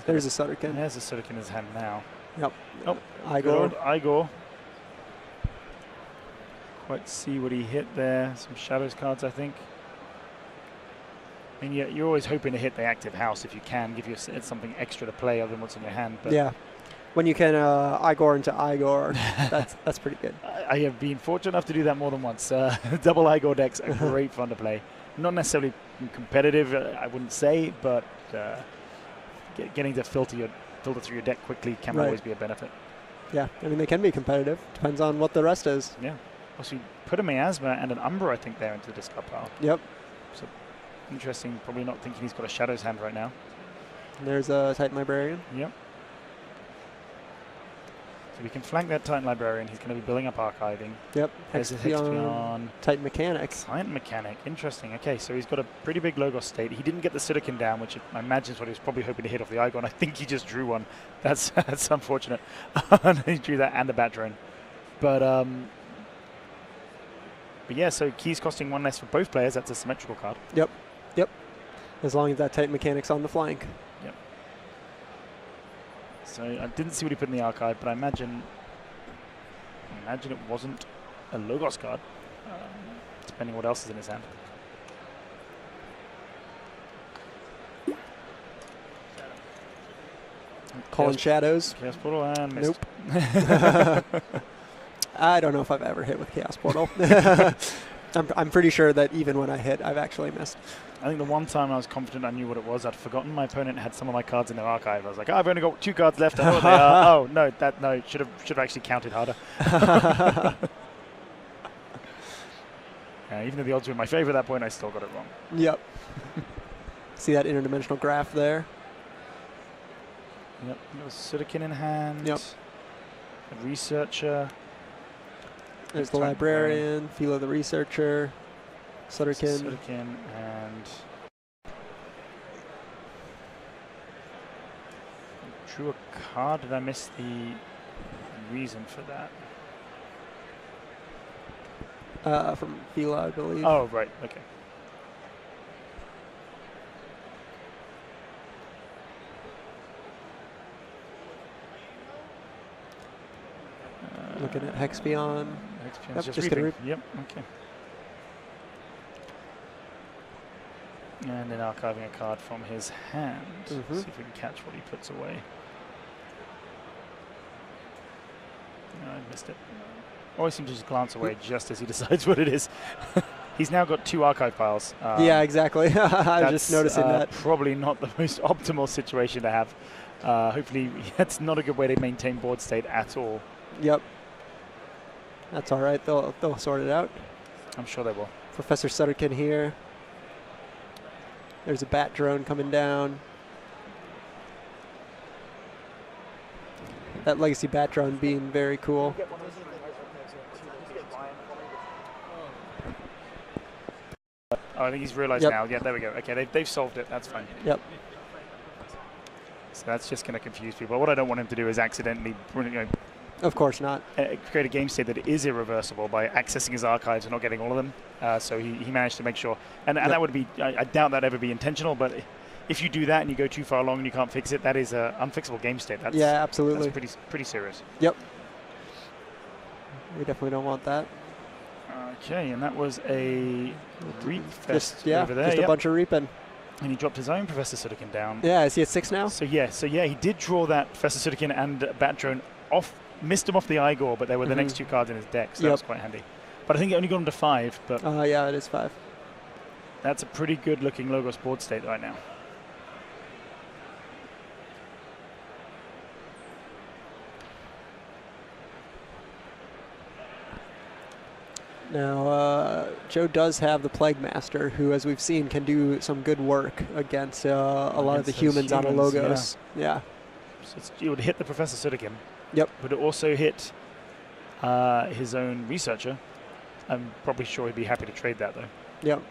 There's a Sutterkin. There's a Sutterkin in his hand now. Yep. Oh, Igor. Igor. Quite see what he hit there. Some Shadows cards, I think. And yet you're always hoping to hit the active house if you can, give you something extra to play other than what's in your hand. But yeah. When you can Igor into Igor, that's pretty good. I have been fortunate enough to do that more than once. Double Igor decks are great fun to play. Not necessarily competitive, I wouldn't say, but getting to filter through your deck quickly can always be a benefit. Yeah, I mean, they can be competitive. Depends on what the rest is. Yeah. Also, you put a Miasma and an Umbra, I think, there into the discard pile. Yep. So interesting. Probably not thinking he's got a Shadows hand right now. And there's a Titan Librarian. Yep. So we can flank that Titan Librarian. He's going to be building up archiving. Yep. Hexpion. Titan Mechanic. Titan Mechanic. Interesting. Okay, so he's got a pretty big Logos state. He didn't get the Sutterkin down, which I imagine is what he was probably hoping to hit off the Igor. I think he just drew one. That's unfortunate. He drew that and the Bat Drone. But yeah, so keys costing one less for both players. That's a symmetrical card. Yep. Yep. As long as that Titan Mechanic's on the flank. Yep. So I didn't see what he put in the archive, but I imagine it wasn't a Logos card, depending what else is in his hand. Calling Shadows. Chaos Portal and missed. Nope. I don't know if I've ever hit with Chaos Portal. I'm pretty sure that even when I hit, I've actually missed. I think the one time I was confident I knew what it was, I'd forgotten my opponent had some of my cards in their archive. I was like, oh, I've only got 2 cards left. I know what they are. Oh, no, should have actually counted harder. Even though the odds were in my favor at that point, I still got it wrong. Yep. See that interdimensional graph there? Yep, there was Sutterkin in hand. Yep. A Researcher. There's the Librarian, Philo the Researcher, Sutterkin. Sutterkin and drew a card. Did I miss the reason for that? From Philo, I believe. Oh, right. Okay. Looking at Hexpion. Hexpion's Yep, just reaping. Yep, okay. And then archiving a card from his hand. See if we can catch what he puts away. No, I missed it. Always seems to just glance away just as he decides what it is. He's now got 2 archive piles. Yeah, exactly. I was just noticing that. Probably not the most optimal situation to have. Hopefully, that's not a good way to maintain board state at all. Yep. That's all right. They'll sort it out. I'm sure they will. Professor Sutterkin here. There's a Bat Drone coming down. That Legacy Bat Drone being very cool. Oh, I think he's realized now. Yeah, there we go. Okay, they've solved it. That's fine. Yep. So that's just going to confuse people. What I don't want him to do is accidentally, Of course not. Create a game state that is irreversible by accessing his archives and not getting all of them. So he managed to make sure. And that would be, I doubt that ever be intentional, but if you do that and you go too far along and you can't fix it, that is an unfixable game state. That's, yeah, absolutely. That's pretty serious. Yep. We definitely don't want that. Okay, and that was a reap fest over there. Just a bunch of reaping. And he dropped his own Professor Sudokin down. Yeah, is he at 6 now? So yeah, he did draw that Professor Sudokin and Bat Drone off, missed him off the Igor, but they were the next 2 cards in his deck, so that was quite handy. But I think it only got him to 5. But yeah, it is 5. That's a pretty good looking Logos board state right now. Now, Joe does have the Plague Master, who, as we've seen, can do some good work against a lot of the humans on a Logos. Yeah. So it would hit the Professor Sudokin. Yep. But it also hit his own Researcher. I'm probably sure he'd be happy to trade that, though. Yep.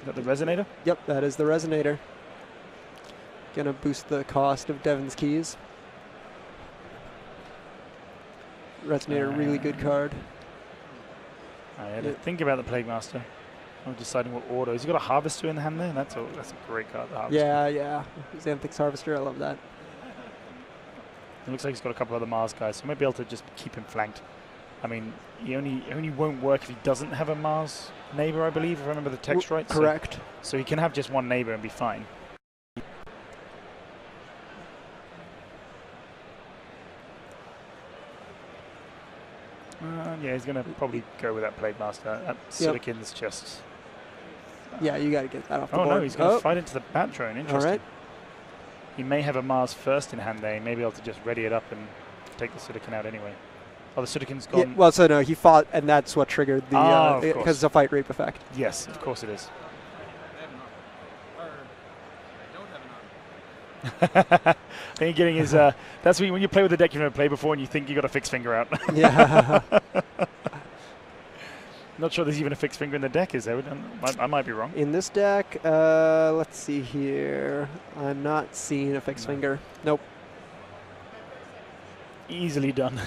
Is that the Resonator? Yep, that is the Resonator. Gonna boost the cost of Devin's keys. Resonator, really good card. I had to think about the Plague Master. I'm deciding what order. He's got a Harvester in the hand there. That's a great card. The Harvester. Yeah. Xanthix Harvester, I love that. It looks like he's got a couple of other Mars guys, so he might be able to just keep him flanked. I mean, he only won't work if he doesn't have a Mars neighbor, I believe, if I remember the text right. Correct. So he can have just one neighbor and be fine. Yeah, he's going to probably go with that Plague Master. That Sudokin's just... Yeah, you got to get that off the board. Oh, no, he's going to fight into the Bat Drone. Interesting. All right. He may have a Mars first in hand there. He may be able to just ready it up and take the Sudokin out anyway. Oh, the Sudokin's gone. Yeah, well, so no, he fought, and that's what triggered the... because it's a fight reap effect. Yes, of course it is. I think getting his that's when you play with a deck you've never played before and you think you got a fixed finger out. Yeah. Not sure there's even a fixed finger in the deck, is there? I might be wrong. In this deck, let's see here. I'm not seeing a fixed finger. Nope. Easily done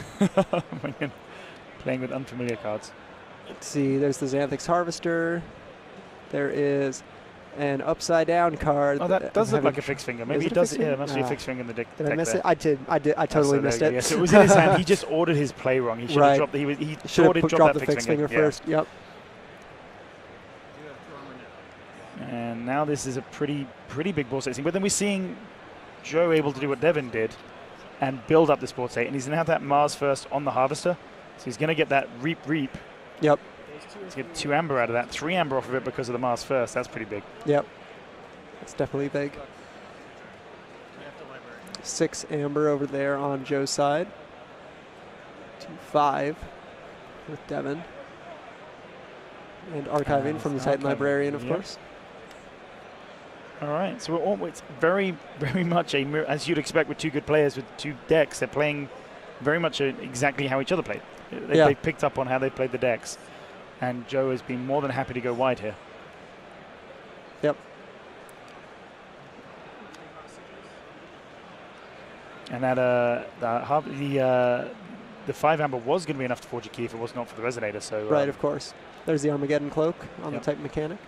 when you're playing with unfamiliar cards. Let's see, there's the Xanthix Harvester. There is an upside down card. Oh, that does look like a fixed finger. Maybe it does. Yeah, it must be a fixed finger in the deck. Did I miss it? I did. I totally missed it. Yes, it was in his hand. He just ordered his play wrong. He should have dropped. He should have dropped the fixed finger first. Yep. And now this is a pretty big board state. But then we're seeing Joe able to do what Devin did and build up this board state. And he's going to have that Mars first on the Harvester. So he's going to get that reap. Yep. Let's get 2 amber out of that, 3 amber off of it because of the Mars first. That's pretty big. Yep. That's definitely big. 6 amber over there on Joe's side. 5 with Devin. And archiving from the Titan Librarian, of course. All right, so it's very much as you'd expect with 2 good players with 2 decks. They're playing very much exactly how each other played. They picked up on how they played the decks. And Joe has been more than happy to go wide here. Yep. And that the 5 amber was going to be enough to forge a key if it was not for the Resonator. So right, of course. There's the Armageddon Cloak on the Titan Mechanic.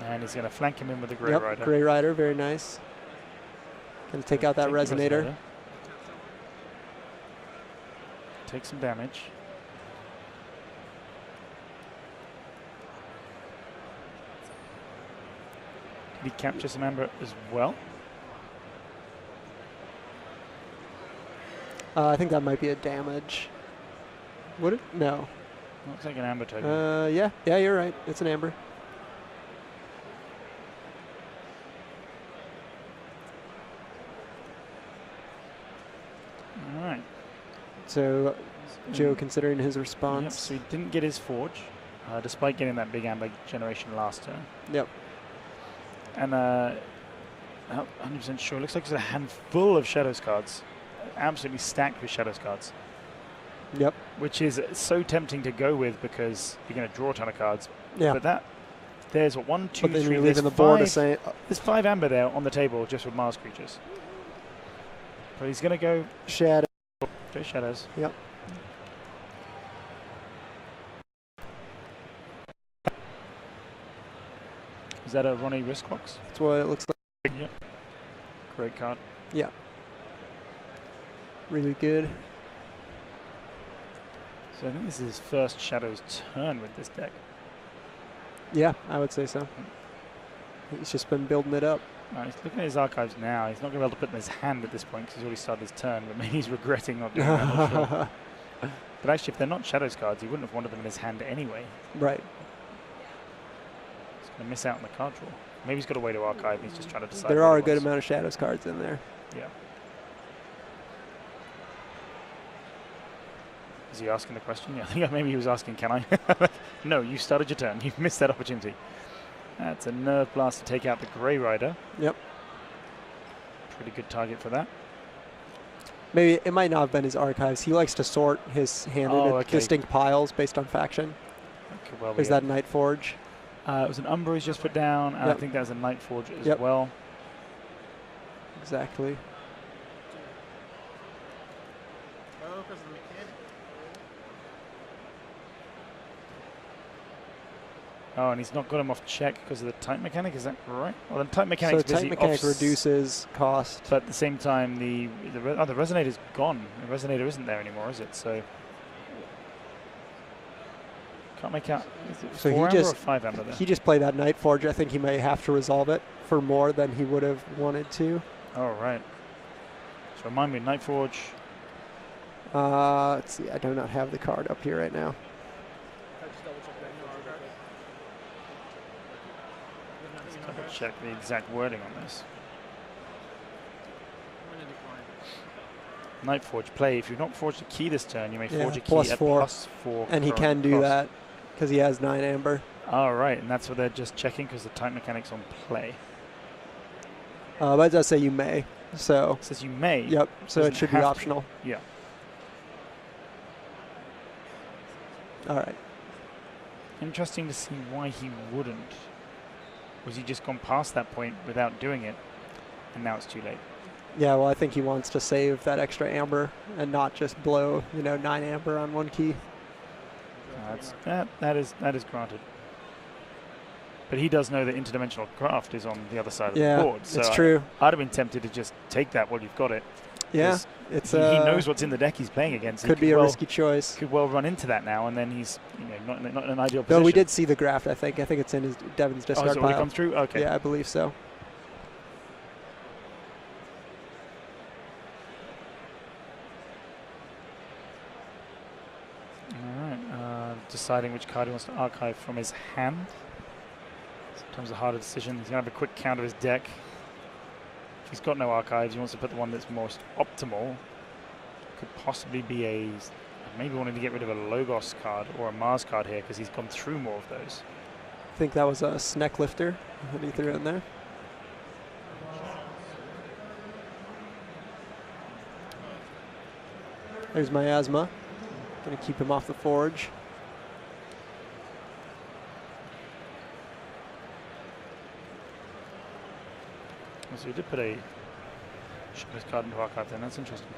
And he's going to flank him in with the Grey Rider. Grey Rider, very nice. Going to take out that Resonator. Take some damage. Did he capture some amber as well? I think that might be a damage. Would it? No. Looks like an amber token. Yeah, you're right. It's an amber. All right. So Joe considering his response. Yep, so he didn't get his forge, despite getting that big amber generation last turn. Yep. And not 100% sure. Looks like it's a handful of Shadows cards. Absolutely stacked with Shadows cards. Yep. Which is so tempting to go with because you're going to draw a ton of cards. Yeah. But there's 1, 2, 3. You're leaving the board to say there's 5 amber there on the table just with Mars creatures. But he's going to go Shadow. Go Shadows. Yep. Is that a Ronnie Wristclocks? That's what it looks like. Yeah. Great card. Yeah. Really good. So I think this is his first Shadow's turn with this deck. Yeah, I would say so. He's just been building it up. He's looking at his archives now. He's not going to be able to put in his hand at this point because he's already started his turn, but maybe he's regretting not doing that. I'm not sure. But actually, if they're not Shadows cards, he wouldn't have wanted them in his hand anyway. Right. He's going to miss out on the card draw. Maybe he's got a way to archive. He's just trying to decide. There are a good amount of Shadows cards in there. Yeah. Is he asking the question? Yeah, I think maybe he was asking, can I? No, you started your turn. You've missed that opportunity. That's a Nerve Blast to take out the Grey Rider. Yep. Pretty good target for that. Maybe it might not have been his archives. He likes to sort his hand into distinct piles based on faction. Well, is that Night Forge? It was an Umbra he's just put down, and I think that was a Night Forge as well. Exactly. Oh, and he's not got him off check because of the type mechanic, is that right? Well, the type mechanic so type mechanic reduces cost. But at the same time, the Resonator's gone. The Resonator isn't there anymore, is it? So can't make out. So he just 5 amber there? He just played that Night Forge. I think he may have to resolve it for more than he would have wanted to. Oh, right. So remind me, Night Forge. Let's see. I do not have the card up here right now. Check the exact wording on this. Night Forge play. If you've not forged a key this turn, you may forge a key at +4. And he can do that because he has 9 amber. All right, and that's what they're just checking because the type mechanic's on play. But it does say you may. So it says you may. Yep. So it should be optional. Yeah. All right. Interesting to see why he wouldn't. Was he just gone past that point without doing it, and now it's too late? Yeah, well, I think he wants to save that extra amber and not just blow, 9 amber on one key. That is granted. But he does know that interdimensional craft is on the other side of the board. So it's true. I'd have been tempted to just take that while you've got it. Yeah, he knows what's in the deck he's playing against. Could be a risky choice. Could well run into that now, and then he's not in an ideal position. No, we did see the graft. I think it's in Devin's discard pile. Oh, has it come through? Okay. Yeah, I believe so. All right. Deciding which card he wants to archive from his hand. Sometimes a harder decision. He's going to have a quick count of his deck. If he's got no archives, he wants to put the one that's most optimal. Could possibly be maybe wanting to get rid of a Logos card or a Mars card here because he's gone through more of those. I think that was a Sneck Lifter that he threw in there. There's Miasma. Going to keep him off the Forge. So he did put a Shadows card into archive then. That's interesting.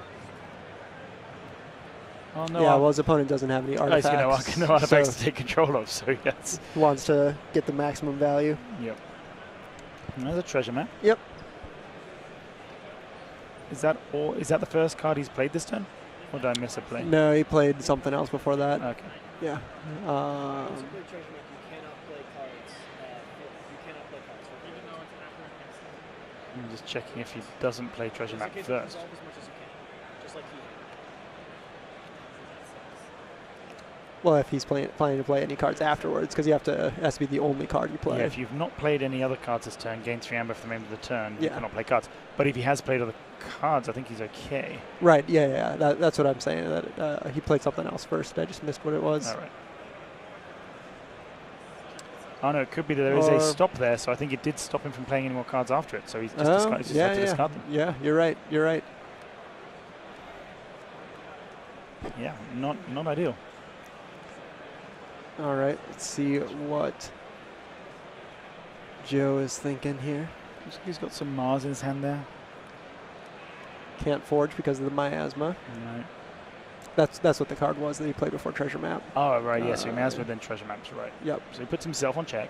Oh, no. Yeah, well, his opponent doesn't have any artifacts. He's no artifacts to take control of, so yes. He wants to get the maximum value. Yep. And there's a treasure map. Yep. Is that the first card he's played this turn? Or did I miss a play? No, he played something else before that. Okay. Yeah. I'm just checking if he doesn't play treasure map first. Well, if he's planning to play any cards afterwards, because it has to be the only card you play. Yeah, if you've not played any other cards this turn, gain 3 amber for the remainder of the turn, you cannot play cards. But if he has played other cards, I think he's okay. Right, yeah. That's what I'm saying. That he played something else first. I just missed what it was. All right. Oh, no, it could be that there is a stop there, so I think it did stop him from playing any more cards after it, so he's just decided to discard them. Yeah, you're right. Yeah, not ideal. All right, let's see what Joe is thinking here. He's got some Mars in his hand there. Can't forge because of the Miasma. Right. That's what the card was that he played before treasure map. Oh, right, yeah, so Miasma then treasure maps, right. Yep. So he puts himself on check.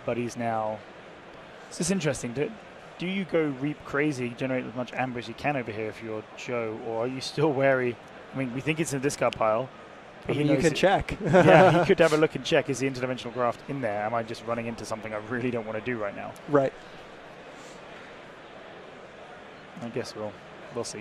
but he's now. It's just interesting. Do you go Reap crazy, generate as much amber as you can over here if you're Joe, or are you still wary? I mean, we think it's in the discard pile. I mean, you can check. Yeah, he could have a look and check. Is the interdimensional graft in there? Am I just running into something I really don't want to do right now? Right. I guess we'll see.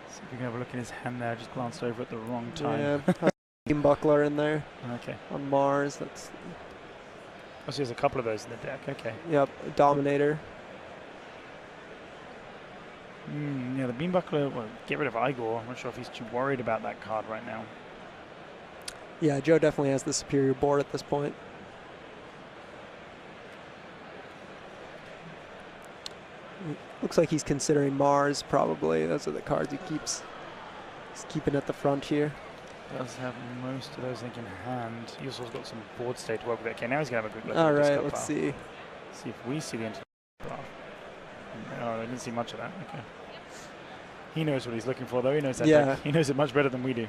See if we can have a look at his hand there. Just glanced over at the wrong time. Yeah. Beam buckler in there. Okay. On Mars. That's. Oh, so there's a couple of those in the deck. Okay. Yep. Dominator. Yeah, the Beam Buckler, well, get rid of Igor. I'm not sure if he's too worried about that card right now. Yeah, Joe definitely has the superior board at this point. Looks like he's considering Mars, probably. Those are the cards he's keeping at the front here. Does have most of those, I think, in hand. He also has got some board state to work with. Okay, now he's going to have a good look All at this right, card let's file. see. See if we see the internet graph. No, I didn't see much of that. Okay. He knows what he's looking for, though. He knows that. Yeah. He knows it much better than we do.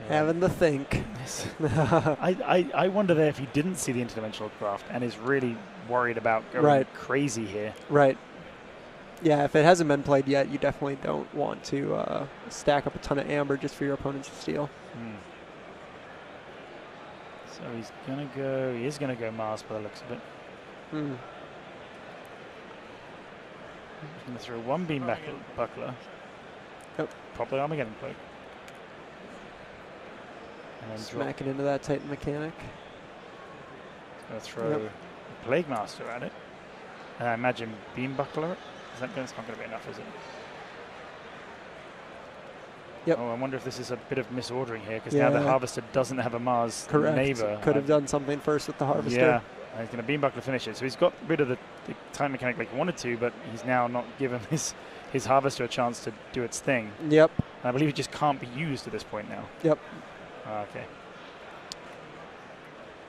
Having to think. Yes. I wonder there if he didn't see the interdimensional craft and is really worried about going crazy here. Right. Yeah, if it hasn't been played yet, you definitely don't want to stack up a ton of amber just for your opponents to steal. So he's gonna go. He is gonna go Mars by the looks of it. He's gonna throw one beam buckler. Yep. Probably Armageddon cloak. And then Smack it into that Titan mechanic. Gonna throw a Plague Master at it. And I imagine beam buckler. That's not going to be enough, is it? Yep. Oh, I wonder if this is a bit of misordering here, because now the Harvester doesn't have a Mars neighbor. Could have done something first with the Harvester. Yeah, and he's going to beam buckler finish it. So he's got rid of the time mechanic like he wanted to, but he's now not given his Harvester a chance to do its thing. Yep. And I believe it just can't be used at this point now. Yep. Okay.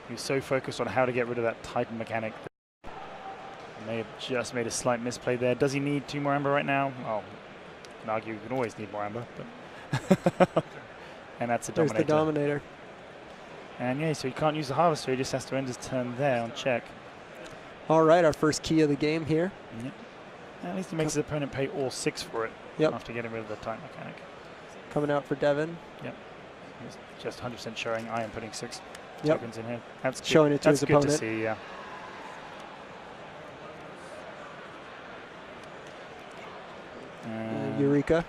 He was so focused on how to get rid of that Titan mechanic. May have just made a slight misplay there. Does he need 2 more amber right now? Well, you can argue you can always need more amber, but and that's a Dominator. There's the Dominator. And yeah, so he can't use the Harvester. He just has to end his turn there on check. All right, our first key of the game here. Yep. At least he makes his opponent pay all 6 for it after getting rid of the time mechanic. Coming out for Devin. Yep. He's just 100% showing I am putting 6 tokens in here. That's good. Showing it to his opponent. That's good to see, yeah. Eureka.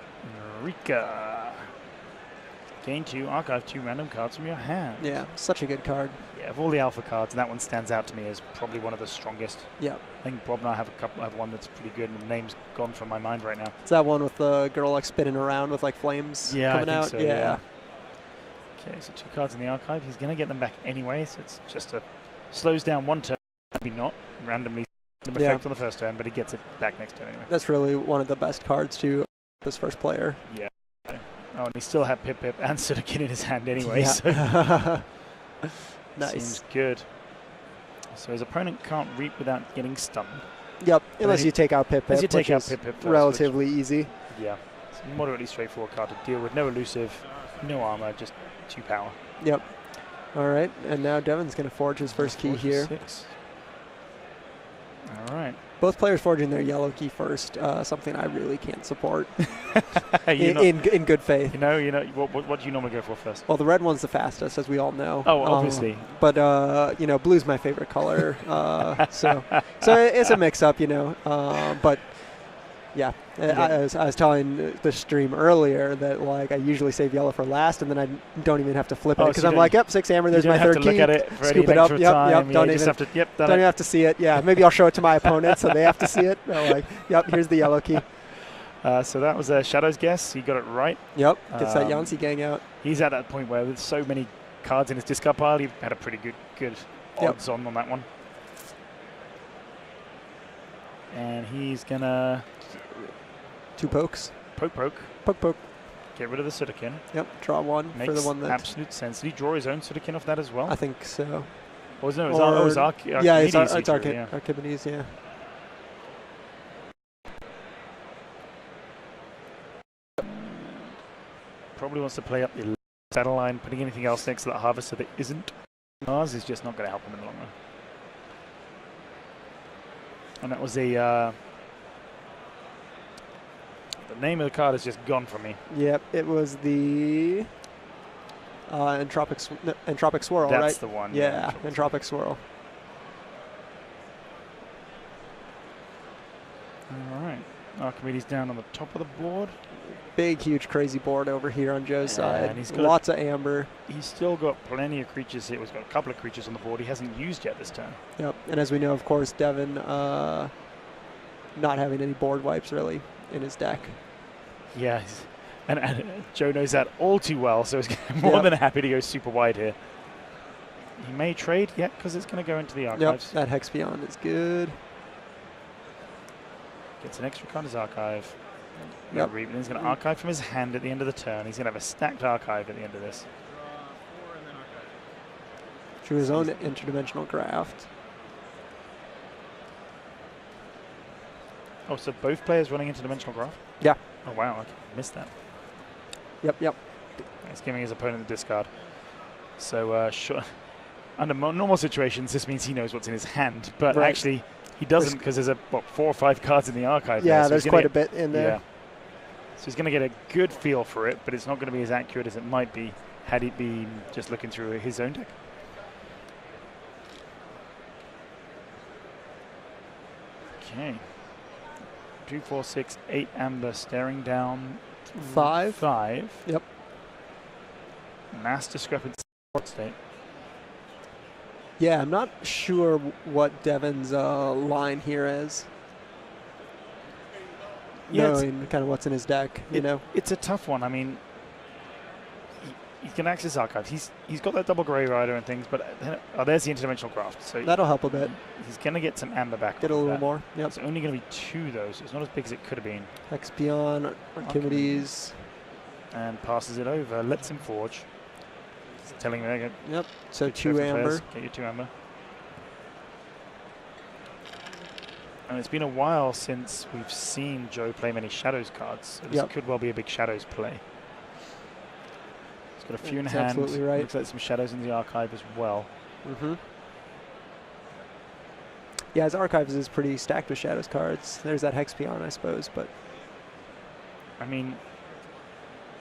Gain 2, archive 2 random cards from your hand. Yeah, such a good card. Yeah, of all the alpha cards, that one stands out to me as probably one of the strongest. Yeah. I think Bob and I have one that's pretty good, and the name's gone from my mind right now. Is that one with the girl like spinning around with like flames coming out? So, yeah. Okay, so 2 cards in the archive. He's going to get them back anyway, so it's just slows down 1 turn, maybe not randomly effect on the first turn, but he gets it back next turn anyway. That's really one of the best cards to this first player. Yeah. Oh, and he still had Pip and Sudokin in his hand anyway. So nice. Seems good. So his opponent can't reap without getting stunned. Yep, unless you take out Pip. Unless you take out Pip first, relatively easy. Yeah. It's a moderately straightforward card to deal with. No elusive, no armor, just 2 power. Yep. All right, and now Devin's going to forge his first key here. 6. All right. Both players forging their yellow key first, something I really can't support in good faith. You know, what do you normally go for first? Well, the red one's the fastest, as we all know. Oh, obviously. But blue's my favorite color, so it's a mix-up, But yeah, I was telling the stream earlier that like I usually save yellow for last, and then I don't even have to flip it because I'm like, yep, 6 amber. There's my third key. You don't have to look at it for Scoop any it up. length of Yep, time. Don't even have to see it. Yeah, maybe I'll show it to my opponent so they have to see it. Like, yep, here's the yellow key. So that was Shadow's guess. He got it right. Yep, gets that Yancy gang out. He's at that point where with so many cards in his discard pile, he had a pretty good odds on that one. And he's gonna 2 pokes. Poke. Poke. Get get rid of the Sudakin. Yep, draw one Makes for the one that... absolute sense. Did he draw his own Sudakin off that as well? I think so. Or was it was Archimedes? Yeah, it's Archimedes, yeah. Probably wants to play up the saddle line, putting anything else next to that harvester that isn't ours is just not going to help him in the long run. And that was the name of the card has just gone from me. Yep, it was the Entropic Swirl, right? That's the one. Yeah, Entropic Swirl. All right. Archimedes down on the top of the board. Big, huge, crazy board over here on Joe's side. And he's got lots of amber. He's still got plenty of creatures here. He's got a couple of creatures on the board he hasn't used yet this turn. Yep, and as we know, of course, Devin not having any board wipes, really, in his deck. Yeah, and Joe knows that all too well, so he's more than happy to go super wide here. He may trade, because it's going to go into the archives. Yep, that Hex Beyond is good. Gets an extra card as archive. Yep. He's going to archive from his hand at the end of the turn. He's going to have a stacked archive at the end of this. Draw 4 and then archive. Drew his own interdimensional graft. Oh, so both players running interdimensional graft? Yeah. Oh, wow. I missed that. Yep. He's giving his opponent the discard. So, sure. Under normal situations, this means he knows what's in his hand. But actually, he doesn't because there's 4 or 5 cards in the archive. Yeah, so there's quite a bit in there. Yeah. So he's going to get a good feel for it, but it's not going to be as accurate as it might be had he been just looking through his own deck. Okay. 2, 4, 6, 8 amber staring down 5. 5. Yep. Mass discrepancy state. Yeah, I'm not sure what Devin's line here is. Yeah, knowing kind of what's in his deck, you know. It's a tough one. I mean, he can access archives. He's got that double Grey Rider and things, but there's the interdimensional graft. So that'll help a bit. He's going to get some amber back. Get a little more. Yep. It's only going to be 2 though, so it's not as big as it could have been. Hex Beyond, Archimedes. And passes it over. Lets him forge. It's telling me. Yep. So 2 amber. Players. Get your 2 amber. And it's been a while since we've seen Joe play many Shadows cards. So this could well be a big Shadows play. He's got a few in hand. Absolutely right. Looks like some Shadows in the archive as well. Mm-hmm. Yeah, his archives is pretty stacked with Shadows cards. There's that Hex Beyond, I suppose, but I mean,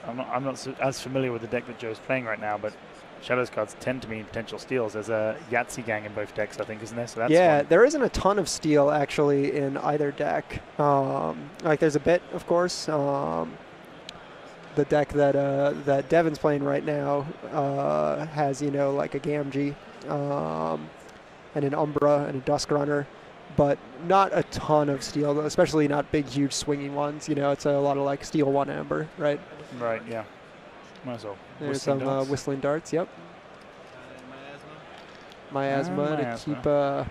I'm not as familiar with the deck that Joe's playing right now, but Shadows cards tend to mean potential steals. There's a Yahtzee gang in both decks, I think, isn't there? So that's fun. There isn't a ton of steal actually in either deck. Like there's a bit, of course. The deck that Devin's playing right now has like a Gamgee and an Umbra and a Dusk Runner, but not a ton of steal, especially not big, huge swinging ones. It's a lot of like steal 1 amber, right? Right. Yeah. Might as well. There's some whistling darts. Yep. Miasma to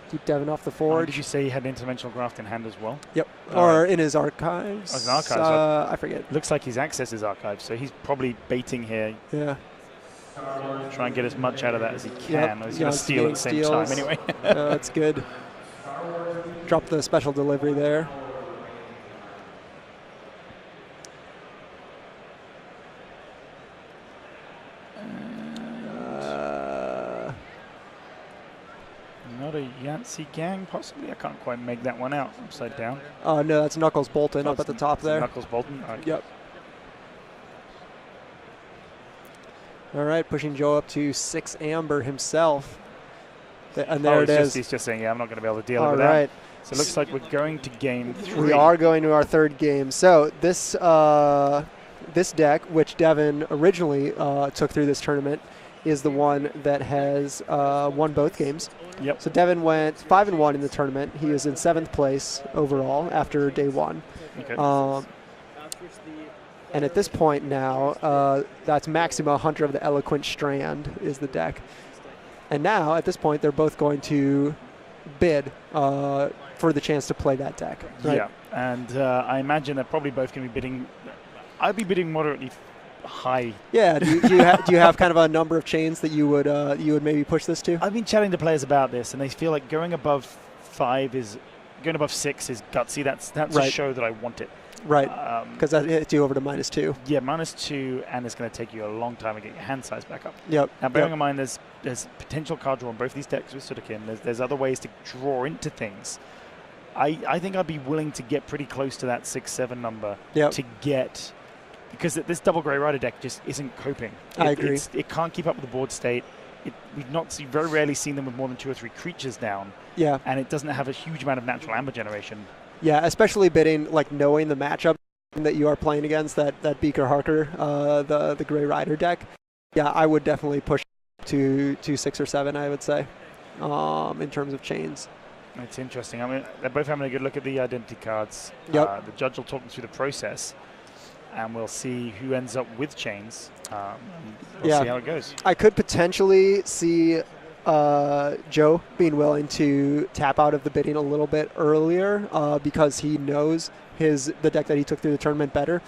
keep Devin off the forge. Did you say he had interdimensional graft in hand as well? Yep. Or in his archives. Oh, his archives. I forget. Looks like he's accessed his archives, so he's probably baiting here. Yeah. Try and get as much out of that as he can. Or he's going to steal at the same time anyway. That's good. Drop the special delivery there. Not a Yahtzee gang, possibly. I can't quite make that one out. Upside down. Oh no, that's Knuckles Bolton up at the top there. Knuckles Bolton. Right. Yep. All right, pushing Joe up to 6 amber himself. And there it is. He's just saying, yeah, I'm not going to be able to deal with that. All right. So it looks like we're going to game 3. We are going to our 3rd game. So this this deck, which Devin originally took through this tournament, is the one that has won both games. Yep. So Devin went 5-1 in the tournament. He is in 7th place overall after day 1. Okay. And at this point now, that's Maxima, Hunter of the Eloquent Strand is the deck. And now, at this point, they're both going to bid for the chance to play that deck. Right? Yeah, and I imagine they're probably both going to be bidding. I'd be bidding moderately high. Yeah. Do you have kind of a number of chains that you would maybe push this to? I've been chatting to players about this, and they feel like going above 6 is gutsy. That's right. a show that I want it. Right. Because that hits you over to -2. Yeah, -2, and it's going to take you a long time to get your hand size back up. Yep. Now, bearing in mind, there's potential card draw on both these decks with Sudokin. There's other ways to draw into things. I think I'd be willing to get pretty close to that 6-7 number to get, because this double Grey Rider deck just isn't coping. I agree. It can't keep up with the board state. We've very rarely seen them with more than 2 or 3 creatures down. Yeah. And it doesn't have a huge amount of natural amber generation. Yeah, especially bidding, like knowing the matchup that you are playing against, that Beaker Harker, the Grey Rider deck. Yeah, I would definitely push to 6 or 7, I would say, in terms of chains. It's interesting. I mean, they're both having a good look at the identity cards. Yep. The judge will talk them through the process, and we'll see who ends up with chains. We'll see how it goes. I could potentially see Joe being willing to tap out of the bidding a little bit earlier because he knows the deck that he took through the tournament better.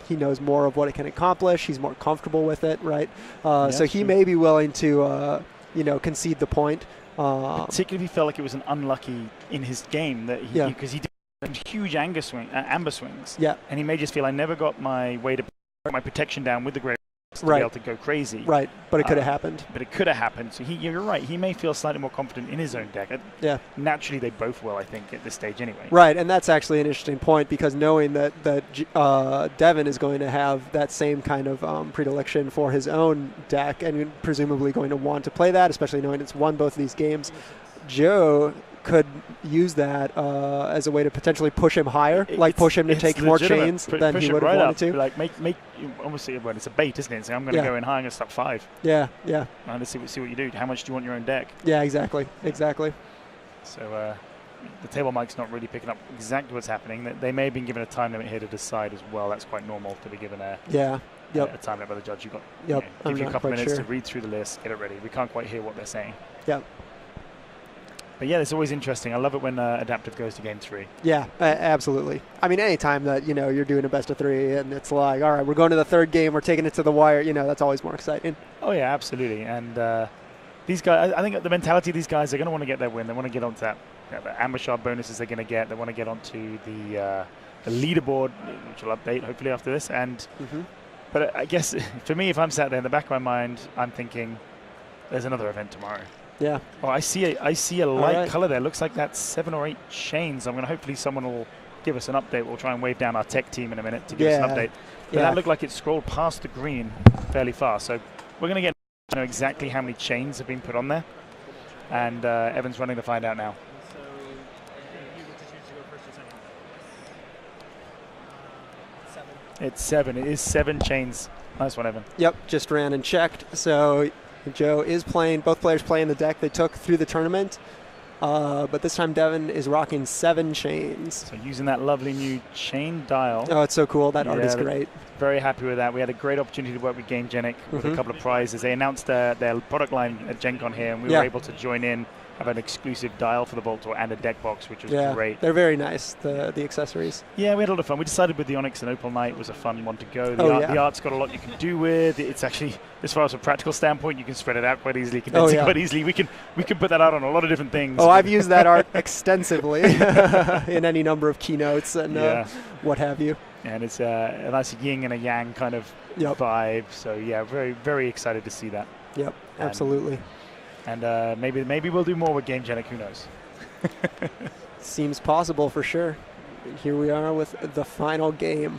He knows more of what it can accomplish. He's more comfortable with it, right? So he may be willing to, concede the point. Particularly if he felt like it was an unlucky in his game that because he did huge amber swings. Yeah. And he may just feel I never got my way to break my protection down with the Grey to be able to go crazy. Right, but it could have happened. But it could have happened. So you're right. He may feel slightly more confident in his own deck. Yeah. Naturally, they both will, I think, at this stage anyway. Right, and that's actually an interesting point because knowing that Devin is going to have that same kind of predilection for his own deck and presumably going to want to play that, especially knowing it's won both of these games, Joe could use that as a way to potentially push him higher, push him to take more chains than he would have wanted to. Like make almost it's a bait, isn't it? So I'm going to go in high, I'm going to stop 5. Yeah. And let's see what you do. How much do you want your own deck? Yeah, exactly. So the table mic's not really picking up exactly what's happening. They may have been given a time limit here to decide as well. That's quite normal to be given a time limit by the judge. You've got give you a couple minutes to read through the list, get it ready. We can't quite hear what they're saying. Yeah. But yeah, it's always interesting. I love it when Adaptive goes to game 3. Yeah, absolutely. I mean, anytime that, you're doing a best of 3 and it's like, all right, we're going to the 3rd game, we're taking it to the wire, that's always more exciting. Oh, yeah, absolutely. And these guys, I think the mentality of these guys, they're going to want to get their win. They want to get onto that the amber shard bonuses they're going to get. They want to get onto the leaderboard, which will update hopefully after this. And But I guess for me, if I'm sat there in the back of my mind, I'm thinking there's another event tomorrow. Yeah. Oh, I see a light color there. Looks like that's 7 or 8 chains. I'm going to hopefully someone will give us an update. We'll try and wave down our tech team in a minute to give us an update. But that looked like it scrolled past the green fairly fast. So we're going to get to know exactly how many chains have been put on there. And Evan's running to find out now. So you get to choose to go first or second? 7. It's 7. It is 7 chains. Nice one, Evan. Yep, just ran and checked. So Joe is playing, both players playing the deck they took through the tournament, but this time Devin is rocking 7 chains. So using that lovely new chain dial. Oh, it's so cool. That art is great. Very happy with that. We had a great opportunity to work with Gencon with a couple of prizes. They announced their product line at Gencon here, and we were able to join in, have an exclusive dial for the Vault Tour and a deck box, which was great. They're very nice, the accessories. Yeah, we had a lot of fun. We decided with the Onyx and Opal Knight was a fun one to go. The art's got a lot you can do with. It's actually, as far as a practical standpoint, you can spread it out quite easily, condense it quite easily. We can put that out on a lot of different things. Oh, I've used that art extensively in any number of keynotes and what have you. And it's a nice yin and a yang kind of vibe. So yeah, very, very excited to see that. Yep, absolutely. And maybe we'll do more with Gencon, who knows? Seems possible for sure. Here we are with the final game.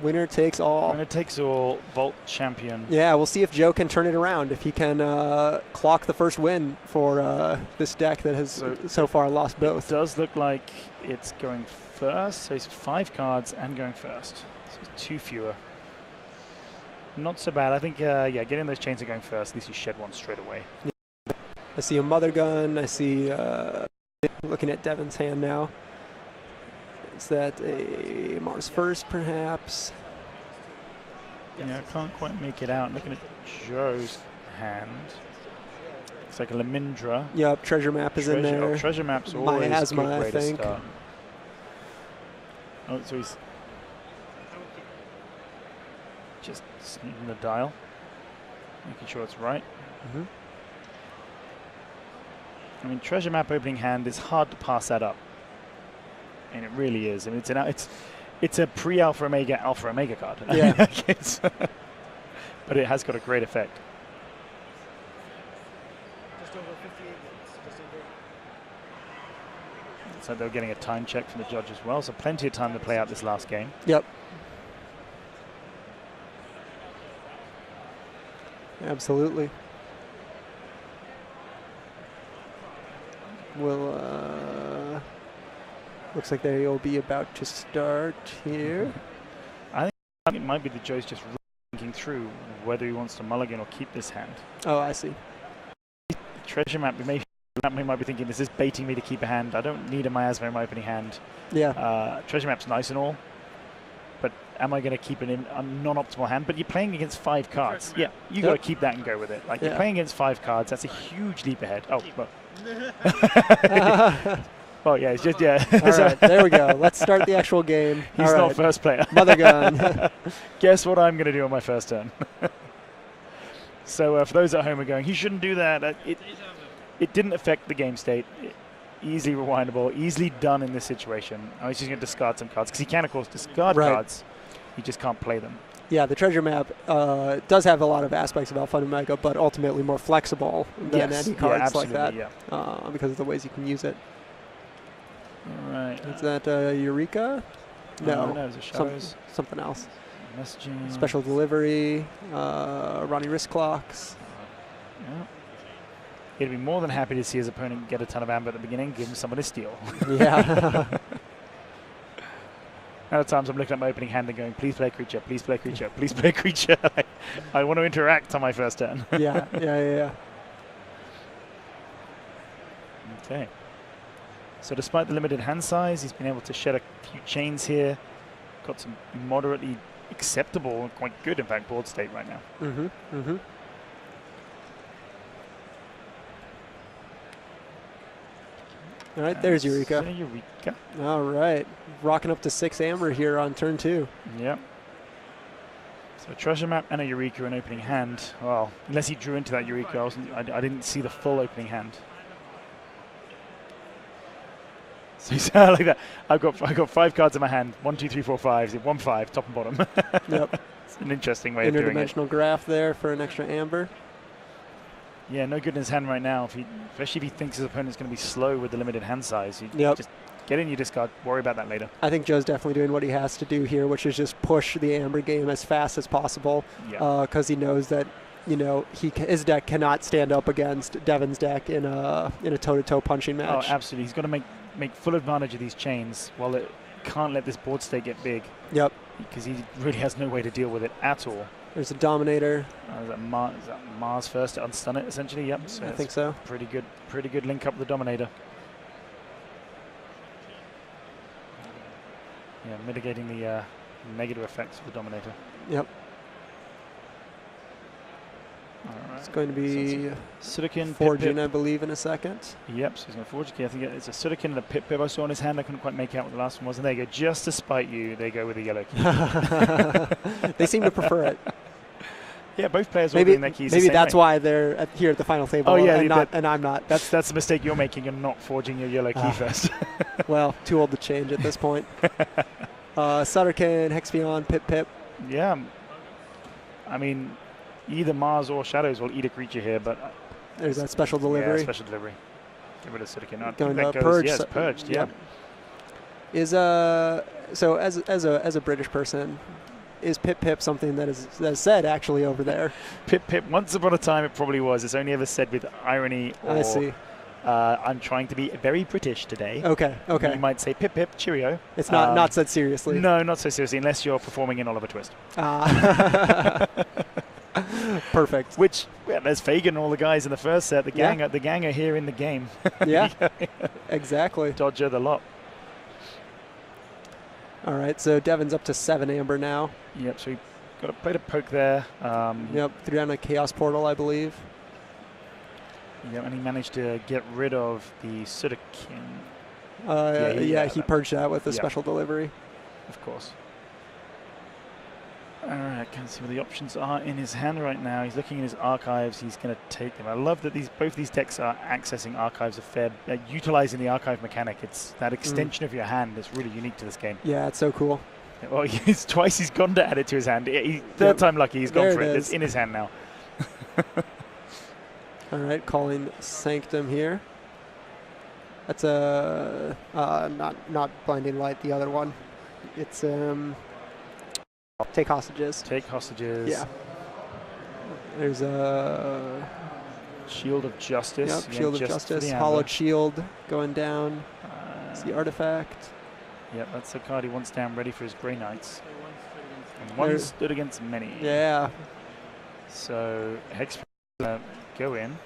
Winner takes all. Winner takes all, Vault champion. Yeah, we'll see if Joe can turn it around, if he can clock the first win for this deck that has so far lost both. It does look like it's going first, so it's 5 cards and going first. So it's 2 fewer. Not so bad. I think, getting those chains and going first, at least you shed one straight away. I see a Mother Gun. I see, looking at Devin's hand now. Is that a Mars First, perhaps? Yeah, I can't quite make it out. Looking at Joe's hand. It's like a Lemindra. Yep, Treasure Map is in there. Oh, Treasure Map's always Miasma, a good way I think. to start. Oh, so he's... Just sneaking the dial, making sure it's right. Mm-hmm. I mean, treasure map opening hand is hard to pass that up, and it really is. I mean, it's a pre-alpha omega card. Yeah. But it has got a great effect. Just over 58 minutes. Just over. So they're getting a time check from the judge as well. So plenty of time to play out this last game. Yep. Absolutely. Well, looks like they will be about to start here. I think it might be that Joe's just thinking through whether he wants to mulligan or keep this hand. Oh, I see. Treasure map, we might be thinking, is this baiting me to keep a hand? I don't need a miasma in my opening hand. Yeah. Treasure map's nice and all, but am I going to keep a non-optimal hand? But you're playing against 5 cards. Yeah, you got to keep that and go with it. Like, you're playing against 5 cards. That's a huge leap ahead. Oh, well. Well, yeah, it's just, yeah. All right, there we go. Let's start the actual game. He's not first player. Mother gun. Guess what I'm going to do on my first turn. So for those at home who are going, he shouldn't do that. It didn't affect the game state. Easily rewindable, easily done in this situation. I was just going to discard some cards because he can, of course, discard cards. He just can't play them. Yeah, the treasure map does have a lot of aspects of Alpha and Omega, but ultimately more flexible than any cards like that because of the ways you can use it. All right. Is that Eureka? No, no, it's Shadows. Something else. Messaging. Special delivery, Ronnie wrist clocks. Yeah. He'd be more than happy to see his opponent get a ton of amber at the beginning, give him someone to steal. Yeah. Other times I'm looking at my opening hand and going, please play a creature, please play a creature, please play a creature. I want to interact on my first turn. Yeah. Okay. So despite the limited hand size, he's been able to shed a few chains here. Got some moderately acceptable and quite good, in fact, board state right now. All right, there's Eureka. Eureka. All right, rocking up to 6 amber here on turn 2. Yep. So a treasure map and a Eureka in opening hand. Well, unless he drew into that Eureka, I didn't see the full opening hand. So you sound like that. I've got 5 cards in my hand. 1, 2, 3, 4, 5. 1, 5, top and bottom. Yep. It's an interesting way of doing it. Interdimensional graph there for an extra amber. Yeah, no good in his hand right now. Especially if he thinks his opponent's going to be slow with the limited hand size. Just get in your discard. Worry about that later. I think Joe's definitely doing what he has to do here, which is just push the amber game as fast as possible. Because he knows that his deck cannot stand up against Devin's deck in a toe-to-toe punching match. Oh, absolutely. He's got to make full advantage of these chains while it can't let this board state get big. Yep. Because he really has no way to deal with it at all. There's a Dominator. Is that Mars first to unstun it, essentially? Yep. So I think so. Pretty good link up with the Dominator. Yeah, mitigating the negative effects of the Dominator. Yep. All right. It's going to be Sudokin, Forging, I believe, in a second. Yep, so he's going to Forge. I think it's a Sudokin and a Pip I saw in his hand. I couldn't quite make out what the last one was. And there you go. Just to spite you, they go with the yellow key. They seem to prefer it. Yeah, both players are doing their keys. Maybe that's why they're here at the final table. And I'm not. That's the mistake you're making and not forging your yellow key first. Well, too old to change at this point. Sutterkin, Hexpion, Pip. Yeah. I mean, either Mars or Shadows will eat a creature here, but there's that special delivery. Yeah, special delivery. Get rid of Sutterkin. Going to purge. Yeah, it's purged. Yeah. Is so as a British person, is Pip something that is said actually over there? Pip. Once upon a time, it probably was. It's only ever said with irony. Or, I see. I'm trying to be very British today. Okay. You might say Pip, cheerio. It's not said seriously. No, not so seriously, unless you're performing in Oliver Twist. Perfect. Which, there's Fagin and all the guys in the first set. The gang are here in the game. Yeah, exactly. Dodger the lot. All right, so Devin's up to 7 amber now. Yep, so he got a play to poke there. Yep, threw down a Chaos Portal, I believe. Yeah, and he managed to get rid of the Sudokin. He purged that with a special delivery. Of course. Alright, can't see what the options are in his hand right now. He's looking in his archives. He's going to take them. I love that both these decks are accessing archives utilizing the archive mechanic. It's that extension of your hand that's really unique to this game. Yeah, it's so cool. Well, he's gone to add it to his hand. Third time lucky, he's gone for it. It's in his hand now. All right, calling Sanctum here. That's a not Blinding Light. The other one. It's Take Hostages. Take Hostages. Yeah. There's a Shield of Justice. Yep, Shield of Justice. Hollowed Shield going down. It's the artifact. Yep, that's the card he wants down, ready for his Grey Knights. And one stood against many. Yeah. So Hex go in.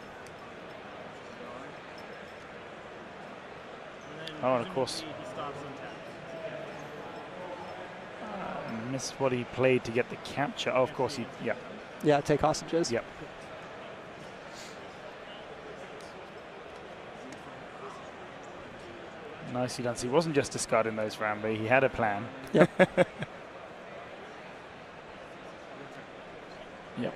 Oh, and of course, missed what he played to get the capture. Oh, of course, Yeah, Take Hostages. Yep. Nicely done. So he wasn't just discarding those for Amber. He had a plan. Yep. Yep.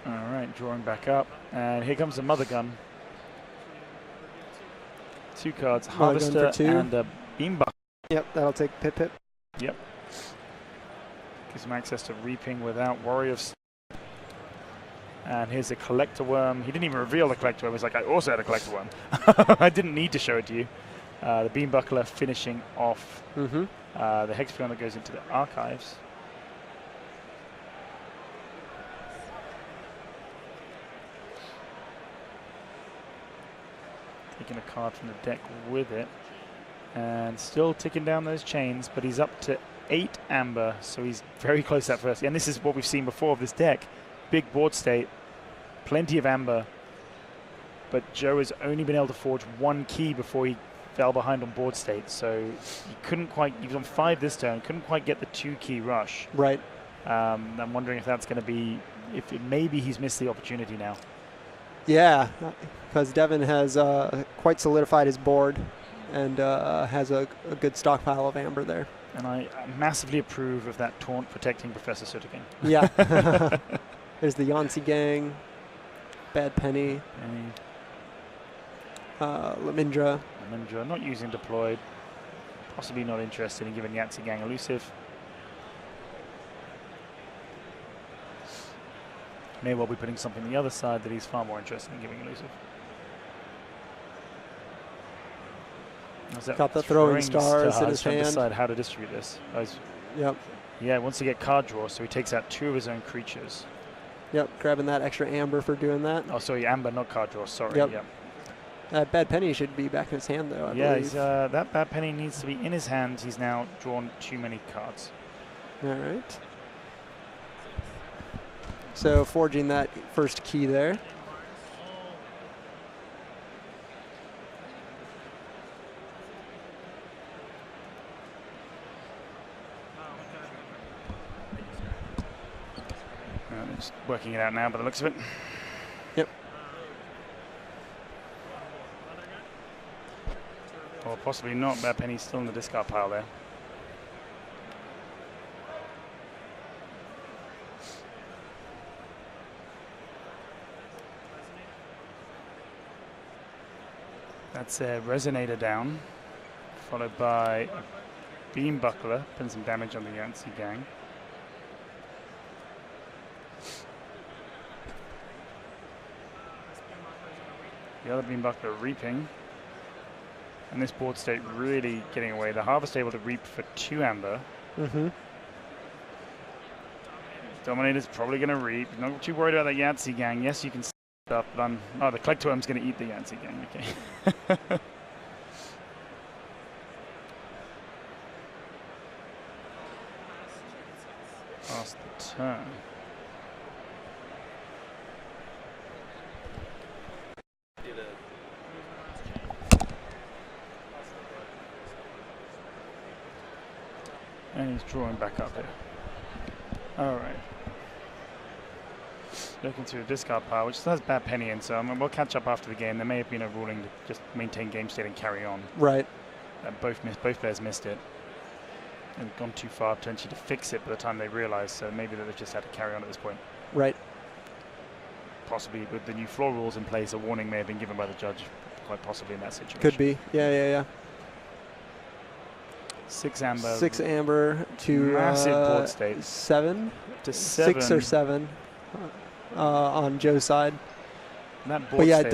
All right, drawing back up. And here comes the Mother Gun. 2 cards, Harvester and a Beambuck. Yep, that'll take Pip. Yep. Gives him access to Reaping without Warrior of... And here's a Collector Worm. He didn't even reveal the Collector Worm. He's like, I also had a Collector Worm. I didn't need to show it to you. The Beambuckler finishing off the Hexagon that goes into the archives. Taking a card from the deck with it. And still ticking down those chains, but he's up to 8 Amber, so he's very close to that first. And this is what we've seen before of this deck. Big board state, plenty of Amber, but Joe has only been able to forge 1 key before he fell behind on board state, so he couldn't quite, he was on 5 this turn, couldn't quite get the 2 key rush. Right. I'm wondering if that's going to be, maybe he's missed the opportunity now. Yeah, because Devin has quite solidified his board and has a good stockpile of Amber there. And I massively approve of that taunt protecting Professor Suttigan. Yeah. There's the Yancey Gang, Bad Penny, Lemindra. Lemindra, not using deployed, possibly not interested in giving Yancey Gang elusive. May well be putting something on the other side that he's far more interested in giving elusive. Got the throwing stars in his trying to hand. decide how to distribute this. Yep. Yeah, he wants to get card draw, so he takes out 2 of his own creatures. Yep, grabbing that extra Amber for doing that. Oh, sorry, Amber, not card draw, sorry. Yep. Bad Penny should be back in his hand, though, I believe. That Bad Penny needs to be in his hand. He's now drawn too many cards. All right. So forging that first key there. Just working it out now by the looks of it. Yep. Or possibly not. Bad Penny's still in the discard pile there. That's a Resonator down, followed by a Beam Buckler, putting some damage on the Yancey Gang. The other Beam Buckler Reaping. And this board state really getting away. The Harvest able to reap for 2 Amber. Dominator's probably going to reap. Not too worried about that Yancey Gang. Yes, you can stuff, but the Collector Worm's going to eat the Yancey Gang. Okay. Past the turn. And he's drawing back up here. All right. Looking through the discard pile, which still has Bad Penny in, so we'll catch up after the game. There may have been a ruling to just maintain game state and carry on. Right. Both players missed it. and gone too far potentially to fix it by the time they realised. So maybe they've just had to carry on at this point. Right. Possibly with the new floor rules in place, a warning may have been given by the judge, quite possibly in that situation. Could be. Yeah. 6 amber. 6 amber to massive board state. 7 to 7. 6 or 7 on Joe's side. That board but yeah, state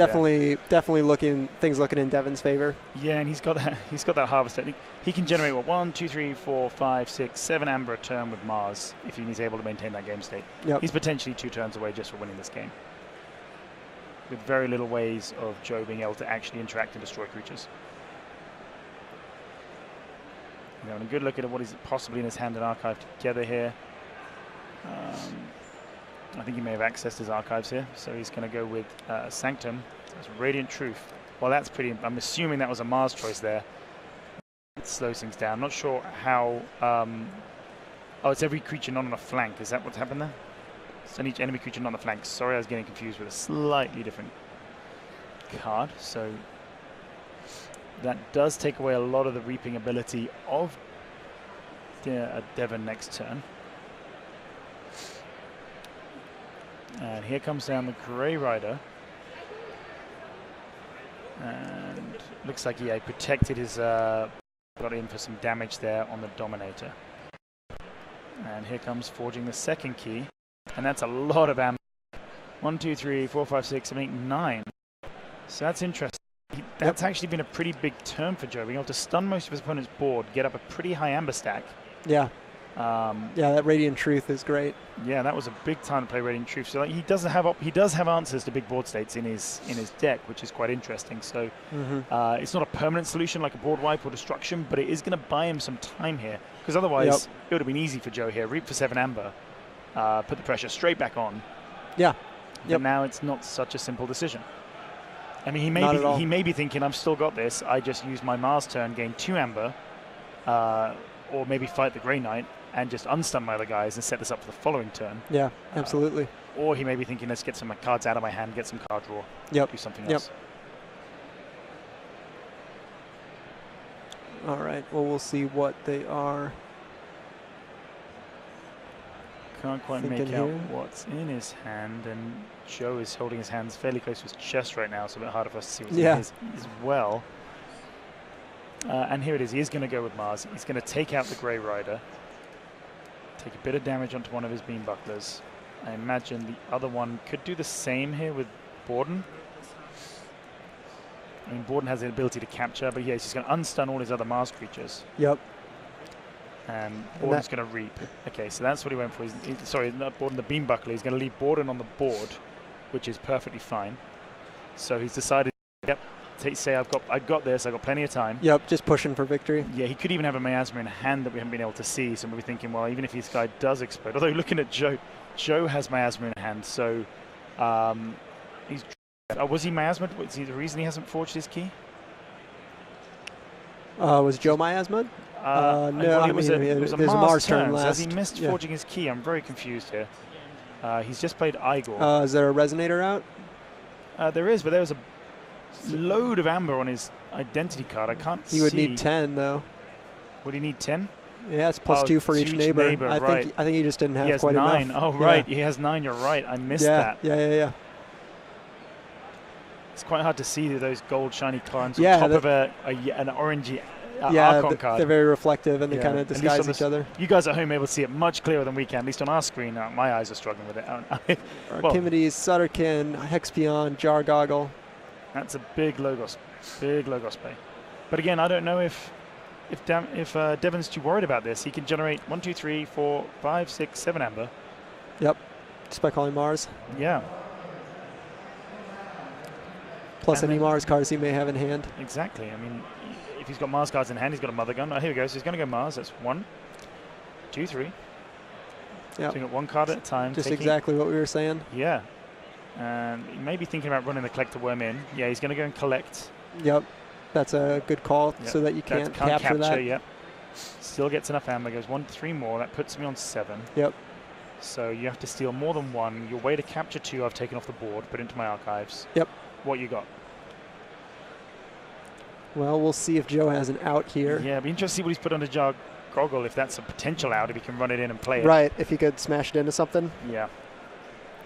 definitely looking in Devin's favor. Yeah, and he's got that harvest technique. He can generate what 1, 2, 3, 4, 5, 6, 7 amber a turn with Mars if he's able to maintain that game state. Yep. He's potentially 2 turns away just for winning this game, with very little ways of Joe being able to actually interact and destroy creatures. You know, and a good look at what is possibly in his hand and archive together here. I think he may have accessed his archives here, so he's going to go with Sanctum. That's Radiant Truth. Well, that's pretty. I'm assuming that was a Mars choice there. It slows things down. Not sure how. Oh, it's every creature not on a flank. Is that what's happened there? It's each enemy creature not on a flank. Sorry, I was getting confused with a slightly different card. So that does take away a lot of the reaping ability of Devin next turn. And here comes down the Grey Rider. And looks like he protected his, got in for some damage there on the Dominator. And here comes forging the second key. And that's a lot of ammo. 1, 2, 3, 4, 5, 6, 7, 8, 9. So that's interesting. That's actually been a pretty big turn for Joe, being able to stun most of his opponent's board, get up a pretty high amber stack. Yeah. Yeah, that Radiant Truth is great. Yeah, that was a big time to play Radiant Truth. So like, he does have answers to big board states in his deck, which is quite interesting. So it's not a permanent solution like a board wipe or destruction, but it is going to buy him some time here, because otherwise it would have been easy for Joe here. Reap for 7 amber, put the pressure straight back on. Yeah. But now it's not such a simple decision. I mean, he may be thinking, I've still got this. I just use my Mars turn, gain 2 amber, or maybe fight the Grey Knight and just unstun my other guys and set this up for the following turn. Yeah, absolutely. Or he may be thinking, let's get some cards out of my hand, get some card draw, do something else. All right, well, we'll see what they are. Can't quite make out what's in his hand, and Joe is holding his hands fairly close to his chest right now, so a bit harder for us to see what's in his as well. And here it is. He is going to go with Mars. He's going to take out the Grey Rider, take a bit of damage onto one of his beam bucklers. I imagine the other one could do the same here with Borden. I mean, Borden has the ability to capture, but he's just going to unstun all his other Mars creatures. Yep. And Borden's going to reap. Okay, so that's what he went for. Sorry, not Borden, the beam buckler. He's going to leave Borden on the board, which is perfectly fine. So he's decided, say I've got this. I've got plenty of time. Yep, just pushing for victory. Yeah, he could even have a miasma in hand that we haven't been able to see. So we'll be thinking, well, even if this guy does explode, although looking at Joe has miasma in hand. So he's. Was he miasma? Was he the reason he hasn't forged his key? Was Joe miasma? No, it was a Mars turn last. Has he missed forging his key? I'm very confused here. He's just played Igor. Is there a Resonator out? There is, but there was a load of amber on his identity card. I can't see. He would need 10, though. Would he need 10? Yeah, it's plus 2 for each neighbor. I think he just didn't have quite 9. enough. Oh, right. He has 9. You're right. I missed that. Yeah. It's quite hard to see those gold shiny cards on top of an orangey Archon card. They're very reflective and they kind of disguise each other. You guys at home are able to see it much clearer than we can, at least on our screen. My eyes are struggling with it. Archimedes, Sutterkin, Hexpion, Jar Goggle. That's a big Logos play. But again, I don't know if Devin's too worried about this. He can generate 1, 2, 3, 4, 5, 6, 7 amber. Yep. Spec calling Mars. Yeah. Plus any Mars cards he may have in hand. Exactly. I mean, if he's got Mars cards in hand, he's got a Mother Gun. Oh, here we go. So he's going to go Mars. That's 1, 2, 3. Yeah. So you got 1 card at a time. Just exactly what we were saying. Yeah. And he may be thinking about running the Collector Worm in. Yeah, he's going to go and collect. Yep. That's a good call so that you can't capture that. Yep. Still gets enough ammo. Goes 1 to 3 more. That puts me on 7. Yep. So you have to steal more than 1. Your way to capture 2 I've taken off the board, put into my archives. Yep. What you got? Well, we'll see if Joe has an out here. Yeah, it'd be interesting to see what he's put under Jar Goggle, if that's a potential out, if he can run it in and play it. Right, if he could smash it into something. Yeah.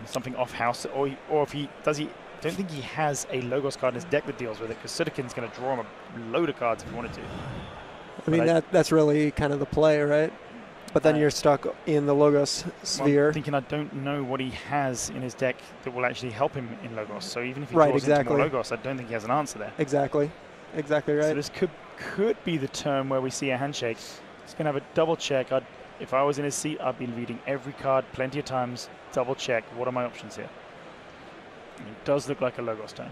Something off house, or if he does, he don't think he has a Logos card in his deck that deals with it, because Sudakin's going to draw him a load of cards if he wanted to. I mean, that's really kind of the play, right? But then you're stuck in the Logos sphere. Well, I'm thinking I don't know what he has in his deck that will actually help him in Logos. So even if he draws into more Logos, I don't think he has an answer there. Exactly right. So this could be the turn where we see a handshake. He's going to have a double check. If I was in his seat, I'd be reading every card plenty of times, double check. What are my options here? It does look like a Logos turn.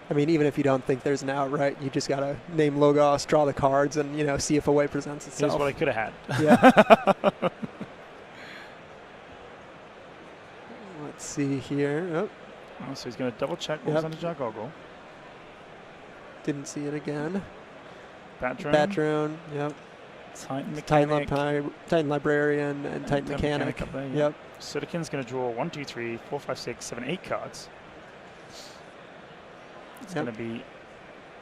I mean, even if you don't think there's an out, right, you just got to name Logos, draw the cards, and, you know, see if a way presents itself. Here's what I could have had. Yeah. Let's see here. Oh, so he's going to double check what was under Jargoggle. Didn't see it again. Bat-Drone. Yep. Titan Mechanic. Titan Librarian and Titan Mechanic. Yep. Sudakin's going to draw 1, 2, 3, 4, 5, 6, 7, 8 cards. It's going to be...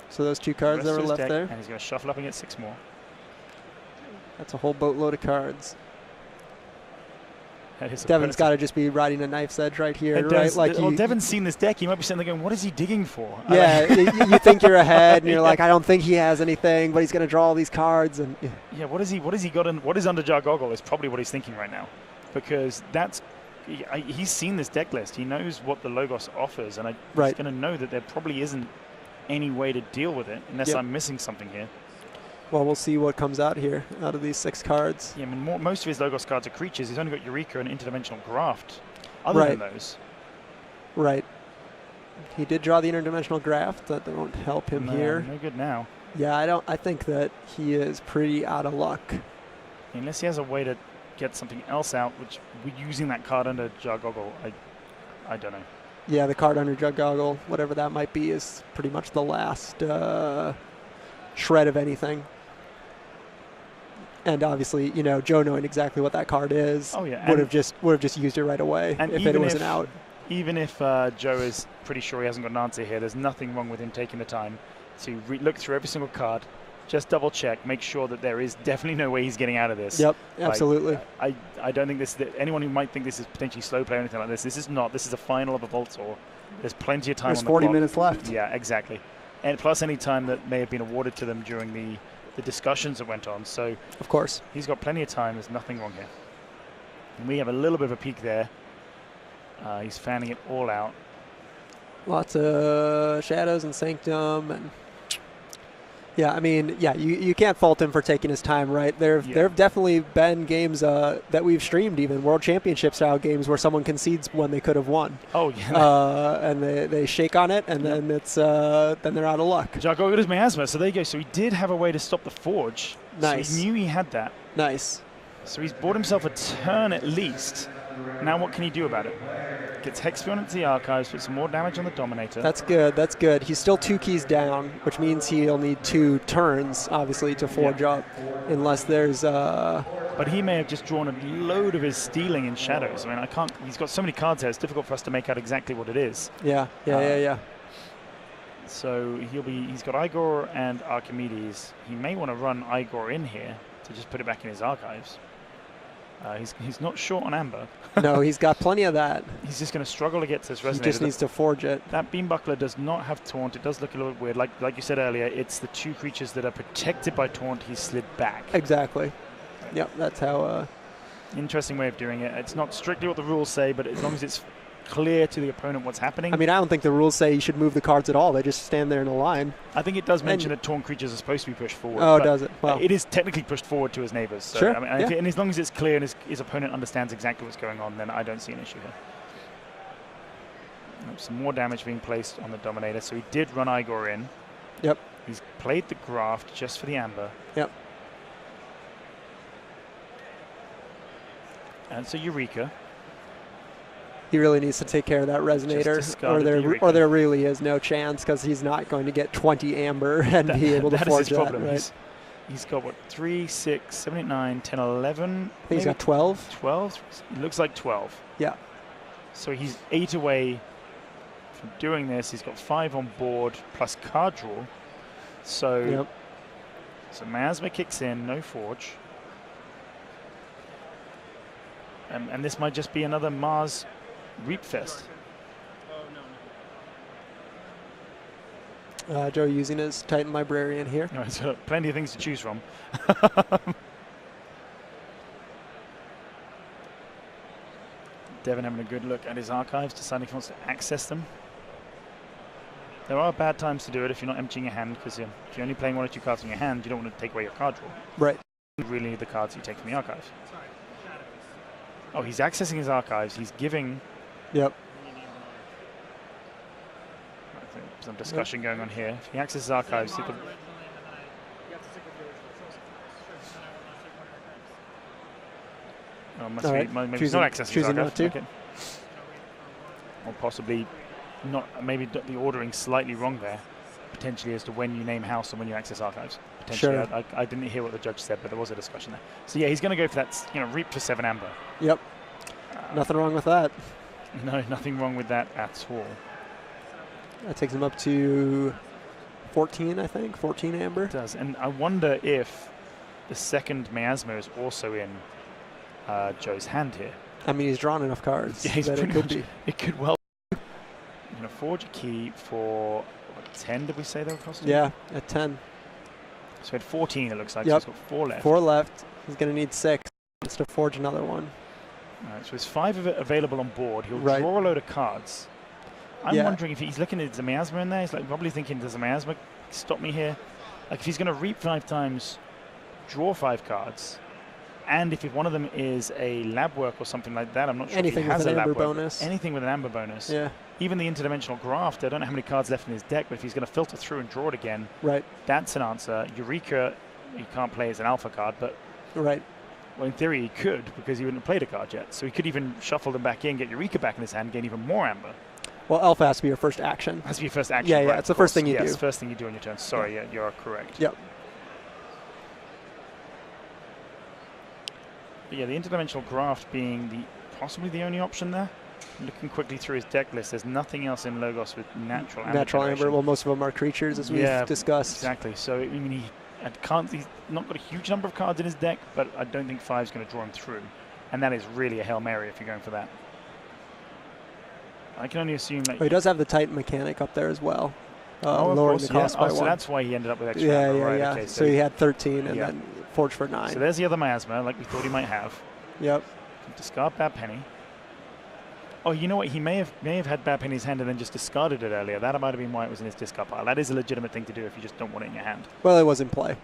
So those 2 cards that were left there. And he's going to shuffle up and get 6 more. That's a whole boatload of cards. Devin's got to just be riding a knife's edge right here, right? Well, Devin's seen this deck. He might be sitting there going, what is he digging for? Yeah, you think you're ahead, and you're like, I don't think he has anything, but he's going to draw all these cards. And yeah, what is he got in? What is under Jargoggle is probably what he's thinking right now, because he's seen this deck list. He knows what the Logos offers, and he's going to know that there probably isn't any way to deal with it unless I'm missing something here. Well, we'll see what comes out here out of these 6 cards. Yeah, I mean, most of his Logos cards are creatures. He's only got Eureka and Interdimensional Graft. Other than those. Right. He did draw the Interdimensional Graft. That won't help him here. No good now. Yeah, I think that he is pretty out of luck. Unless he has a way to get something else out, which we're using that card under Jargoggle, I don't know. Yeah, the card under Jargoggle, whatever that might be, is pretty much the last shred of anything. And obviously, you know, Joe knowing exactly what that card is would have just used it right away if it wasn't out. Even if Joe is pretty sure he hasn't got an answer here, there's nothing wrong with him taking the time to look through every single card, just double check, make sure that there is definitely no way he's getting out of this. Yep, absolutely. I don't think anyone who might think this is potentially slow play or anything like this. This is not. This is a final of a Vault Tour. There's plenty of time. There's 40 minutes left. Yeah, exactly. And plus any time that may have been awarded to them during the discussions that went on. So, of course, he's got plenty of time. There's nothing wrong here. And we have a little bit of a peek there. He's fanning it all out. Lots of Shadows and Sanctum, and yeah, I mean, yeah, you can't fault him for taking his time, right? There have definitely been games that we've streamed, even World Championship style games, where someone concedes when they could have won. Oh yeah. And they shake on it, and then then they're out of luck. Jargoggle is miasma, so there you go. So he did have a way to stop the Forge. Nice. So he knew he had that. Nice. So he's bought himself a turn at least. Now what can he do about it? Gets Hexagon into the archives, puts some more damage on the Dominator. That's good. That's good. He's still 2 keys down, which means he'll need 2 turns, obviously, to forge up, unless there's. But he may have just drawn a load of his stealing in Shadows. I mean, I can't. He's got so many cards there. It's difficult for us to make out exactly what it is. Yeah. So he's got Igor and Archimedes. He may want to run Igor in here to just put it back in his archives. He's not short on Amber. No, he's got plenty of that. He's just going to struggle to get to this Resonator. He just needs to forge it. That Beam Buckler does not have Taunt. It does look a little bit weird. Like you said earlier, it's the 2 creatures that are protected by Taunt. He's slid back. Exactly. Yep, that's how... Interesting way of doing it. It's not strictly what the rules say, but as long as it's clear to the opponent what's happening. I mean, I don't think the rules say you should move the cards at all. They just stand there in a line. I think it does mention that Taunt creatures are supposed to be pushed forward. Oh, does it? Well, it is technically pushed forward to his neighbors. So, sure. I mean, and as long as it's clear and his opponent understands exactly what's going on, then I don't see an issue here. Some more damage being placed on the Dominator. So he did run Igor in. Yep. He's played the Graft just for the Amber. Yep. And so Eureka. He really needs to take care of that Resonator, or there really is no chance, because he's not going to get 20 Amber and be able to forge that. Right? He's got, what, 3, 6, 7, 8, 9, 10, 11? I think he's got 12. 12? It looks like 12. Yeah. So he's 8 away from doing this. He's got 5 on board plus card draw. So So Miasma kicks in, no Forge. And this might just be another Mars Reap Fest. Joe using his Titan Librarian here. No, so plenty of things to choose from. Devin having a good look at his archives, deciding if he wants to access them. There are bad times to do it if you're not emptying your hand, because if you're only playing 1 or 2 cards in your hand, you don't want to take away your card draw. Right. You really need the cards you take from the archives. Oh, he's accessing his archives. He's giving. Yep. I think some discussion going on here. If he accesses archives, he could. Oh, must be, maybe he's not accessing his archives. Okay. Or possibly not. Maybe the ordering slightly wrong there, potentially as to when you name house and when you access archives. Potentially, sure. I didn't hear what the judge said, but there was a discussion there. So yeah, he's going to go for that. Reap for 7 amber. Yep. Nothing wrong with that. No, nothing wrong with that at all. That takes him up to 14, I think. 14 amber. It does. And I wonder if the second Miasma is also in Joe's hand here. I mean, he's drawn enough cards. Yeah, that it could be. It could well be. I'm going to forge a key for, what, 10, did we say they were costing? Yeah, at 10. So he had 14, it looks like. Yep. So he's got 4 left. 4 left. He's going to need 6 to forge another one. All right, so there's 5 of it available on board. He'll right. draw a load of cards. I'm yeah. wondering if he's looking at the Miasma in there. He's like probably thinking, does the Miasma stop me here? Like if he's going to reap 5 times, draw 5 cards, and if one of them is a lab work or something like that, I'm not sure anything if he has with an a lab amber work. bonus. Anything with an amber bonus. Yeah. Even the interdimensional graft, I don't know how many cards left in his deck, but if he's going to filter through and draw it again, right. that's an answer. Eureka, you can't play as an alpha card, but right. well, in theory, he could because he wouldn't have played a card yet. So he could even shuffle them back in, get Eureka back in his hand, gain even more amber. Well, alpha has to be your first action. Has to be your first action. Yeah, yeah. Right, It's the first thing you do. Yes, first thing you do on your turn. Sorry, yeah, you're correct. Yep. But yeah, the interdimensional graft being possibly the only option there. Looking quickly through his deck list, there's nothing else in Logos with natural amber. Natural generation. amber. Well, most of them are creatures, as we've discussed. Exactly. So I mean, he's not got a huge number of cards in his deck, but I don't think 5 is going to draw him through, and that is really a Hail Mary if you're going for that. I can only assume that. Well, he does have the Titan mechanic up there as well, lowering course, the cost by 1. So that's why he ended up with extra. Yeah, amber, yeah, right? yeah. Okay, so he had 13 and then forged for 9. So there's the other Miasma, like we thought he might have. Yep. Discard Bad Penny. Oh, you know what? He may have had Bad Penny in his hand and then just discarded it earlier. That might have been why it was in his discard pile. That is a legitimate thing to do if you just don't want it in your hand. Well, it was in play,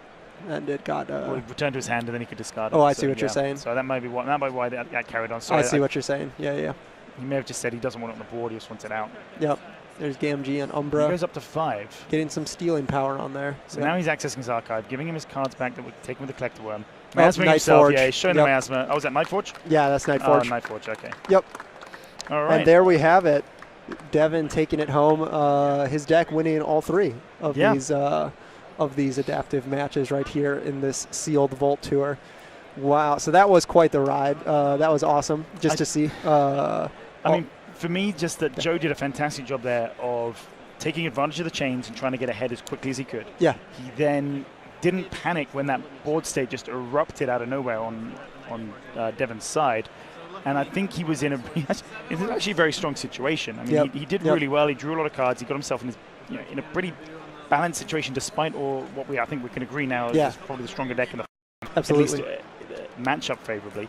and it got. Well, he returned to his hand and then he could discard it. Oh, I see what you're saying. So that might be why that carried on. Sorry, I see what you're saying. Yeah, yeah. He may have just said he doesn't want it on the board. He just wants it out. Yep. There's Gamgee and Umbra. He goes up to 5. Getting some stealing power on there. So now he's accessing his archive, giving him his cards back that would take him with the Collector Worm. Oh, Miasma himself, Forge. yeah, he's showing the Miasma. Oh, was that Night Forge? Yeah, that's Night Forge. Night Forge, okay. Yep. All right. And there we have it. Devin taking it home. His deck winning all 3 of these adaptive matches right here in this sealed Vault Tour. Wow. So that was quite the ride. That was awesome just to see. I mean, for me, just that Joe did a fantastic job there of taking advantage of the chains and trying to get ahead as quickly as he could. Yeah. He then didn't panic when that board state just erupted out of nowhere on Devin's side. And I think he was in actually a very strong situation. I mean, he did really well. He drew a lot of cards. He got himself in a pretty balanced situation, despite what I think we can agree now is probably the stronger deck in the absolutely at least match up favorably.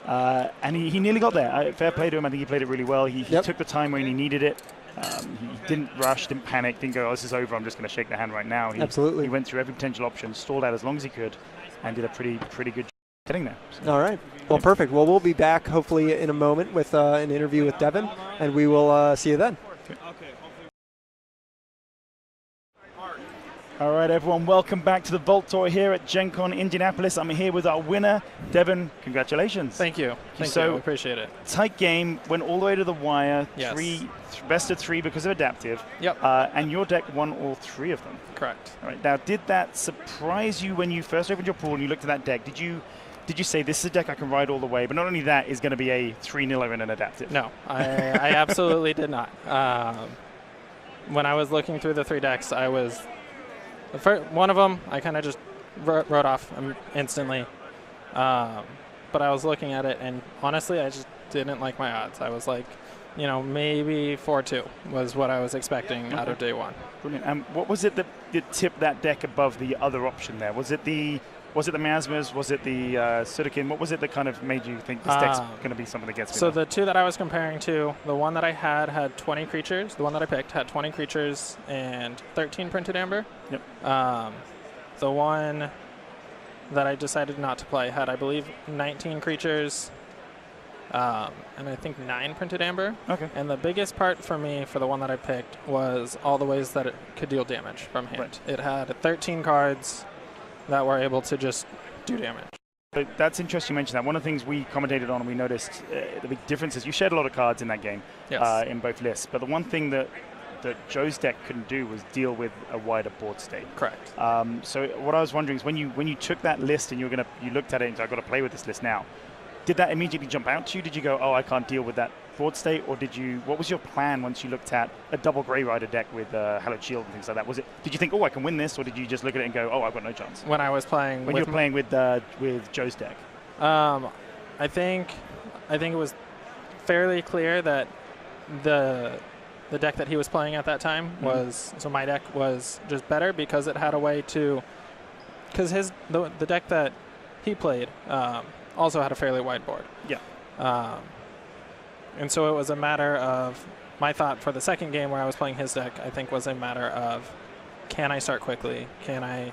And he nearly got there. Fair play to him. I think he played it really well. He took the time when he needed it. He didn't rush, didn't panic, didn't go, oh, this is over, I'm just going to shake the hand right now. He went through every potential option, stalled out as long as he could, and did a pretty good job getting there. So. All right. Well, perfect. Well, we'll be back hopefully in a moment with an interview with Devin, and we will see you then. All right, everyone, welcome back to the Vault Tour here at Gencon Indianapolis. I'm here with our winner, Devin. Congratulations. Thank you. Thank you. I appreciate it. Tight game, went all the way to the wire. Yes. Best of 3 because of adaptive. Yep. And your deck won all 3 of them. Correct. All right. Now, did that surprise you when you first opened your pool and you looked at that deck? Did you say, this is a deck I can ride all the way, but not only that, is going to be a 3-0 in an adaptive? No, I absolutely did not. When I was looking through the 3 decks, one of them, I kind of just wrote off instantly. But I was looking at it, and honestly, I just didn't like my odds. I was like, maybe 4-2 was what I was expecting out of day one. Brilliant. And what was it that tipped that deck above the other option there? Was it the Miasmas? Was it the Sudokin? What was it that kind of made you think this deck's going to be something that gets me? So the two that I was comparing to, the one that I had 20 creatures. The one that I picked had 20 creatures and 13 printed amber. Yep. The one that I decided not to play had, I believe, 19 creatures and I think 9 printed amber. Okay. And the biggest part for me for the one that I picked was all the ways that it could deal damage from hand. Right. It had 13 cards that were able to just do damage. But that's interesting you mentioned that. One of the things we commentated on and we noticed the big difference is you shared a lot of cards in that game. Yes. In both lists. But the one thing that Joe's deck couldn't do was deal with a wider board state. Correct. So what I was wondering is when you took that list and you looked at it and said, I've got to play with this list now, did that immediately jump out to you? Did you go, oh, I can't deal with that board state? Or what was your plan once you looked at a double Grey Rider deck with Hallowed Shield and things like that? Did you think, oh, I can win this? Or did you just look at it and go, oh, I've got no chance? When I was playing When you were playing with Joe's deck? I think it was fairly clear that the deck that he was playing at that time was, so my deck was just better because it had a way to, because the deck that he played also had a fairly wide board. Yeah. And so it was a matter of, my thought for the second game where I was playing his deck, I think was a matter of, can I start quickly? Can I,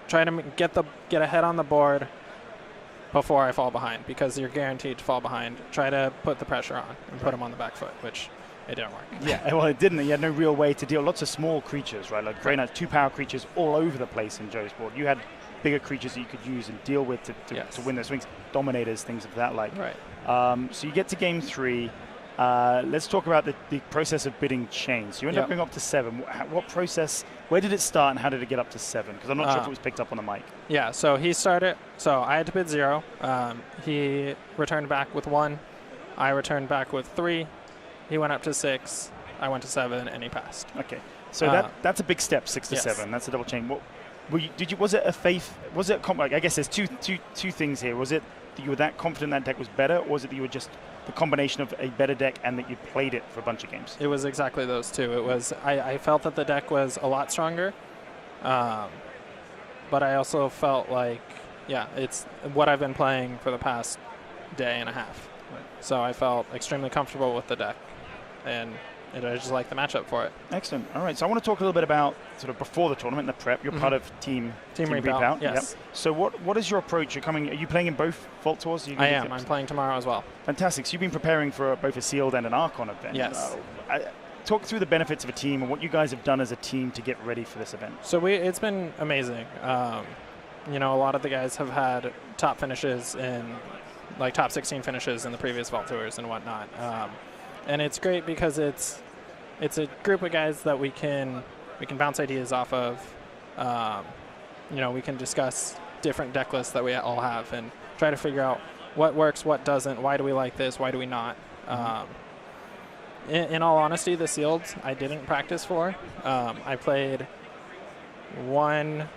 try to get ahead on the board before I fall behind, because you're guaranteed to fall behind. Try to put the pressure on and put him on the back foot, which it didn't work. Yeah, well, it didn't. You had no real way to deal. Lots of small creatures, right? Like Grey Knights, 2-power creatures all over the place in Joe's board. You had bigger creatures that you could use and deal with to win those swings. Dominators, things of that like. Right. So you get to game 3. Let's talk about the process of bidding chains. You end up going up to 7. What process, where did it start and how did it get up to 7? Because I'm not sure if it was picked up on the mic. Yeah, so he started, so I had to bid 0. He returned back with 1. I returned back with 3. He went up to 6. I went to 7, and he passed. Okay, so that's a big step, 6 to 7. That's a double chain. Was it a faith? Was it? I guess there's two things here. Was it that you were that confident that deck was better, or was it that you were just the combination of a better deck and that you played it for a bunch of games? It was exactly those two. It was I felt that the deck was a lot stronger, but I also felt like it's what I've been playing for the past day and a half. Right. So I felt extremely comfortable with the deck, and I just like the matchup for it. Excellent. All right, so I want to talk a little bit about sort of before the tournament, the prep. You're part of Team ReapOut. Yes. Yep. So what is your approach? Are you playing in both Vault Tours? I am. I'm playing tomorrow as well. Fantastic. So you've been preparing for both a Sealed and an Archon event. Yes. Talk through the benefits of a team and what you guys have done as a team to get ready for this event. So it's been amazing. A lot of the guys have had top finishes in, like top 16 finishes in the previous Vault Tours and whatnot. And it's great because it's a group of guys that we can bounce ideas off of. We can discuss different deck lists that we all have and try to figure out what works, what doesn't, why do we like this, why do we not. In all honesty, the Sealed I didn't practice for. I played one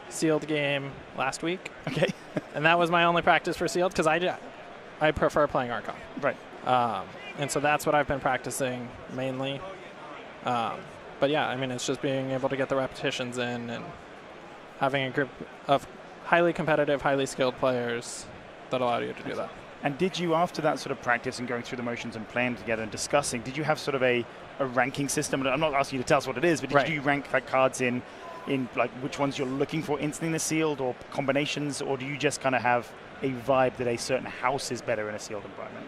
Sealed game last week. Okay. And that was my only practice for Sealed because I prefer playing Archon. Right. And so that's what I've been practicing mainly. But yeah, it's just being able to get the repetitions in and having a group of highly competitive, highly skilled players that allow you to do that. And did you, after that sort of practice and going through the motions and playing together and discussing, did you have sort of a ranking system? I'm not asking you to tell us what it is, but did you rank like cards in like which ones you're looking for instantly in the Sealed or combinations, or do you just kind of have a vibe that a certain house is better in a Sealed environment?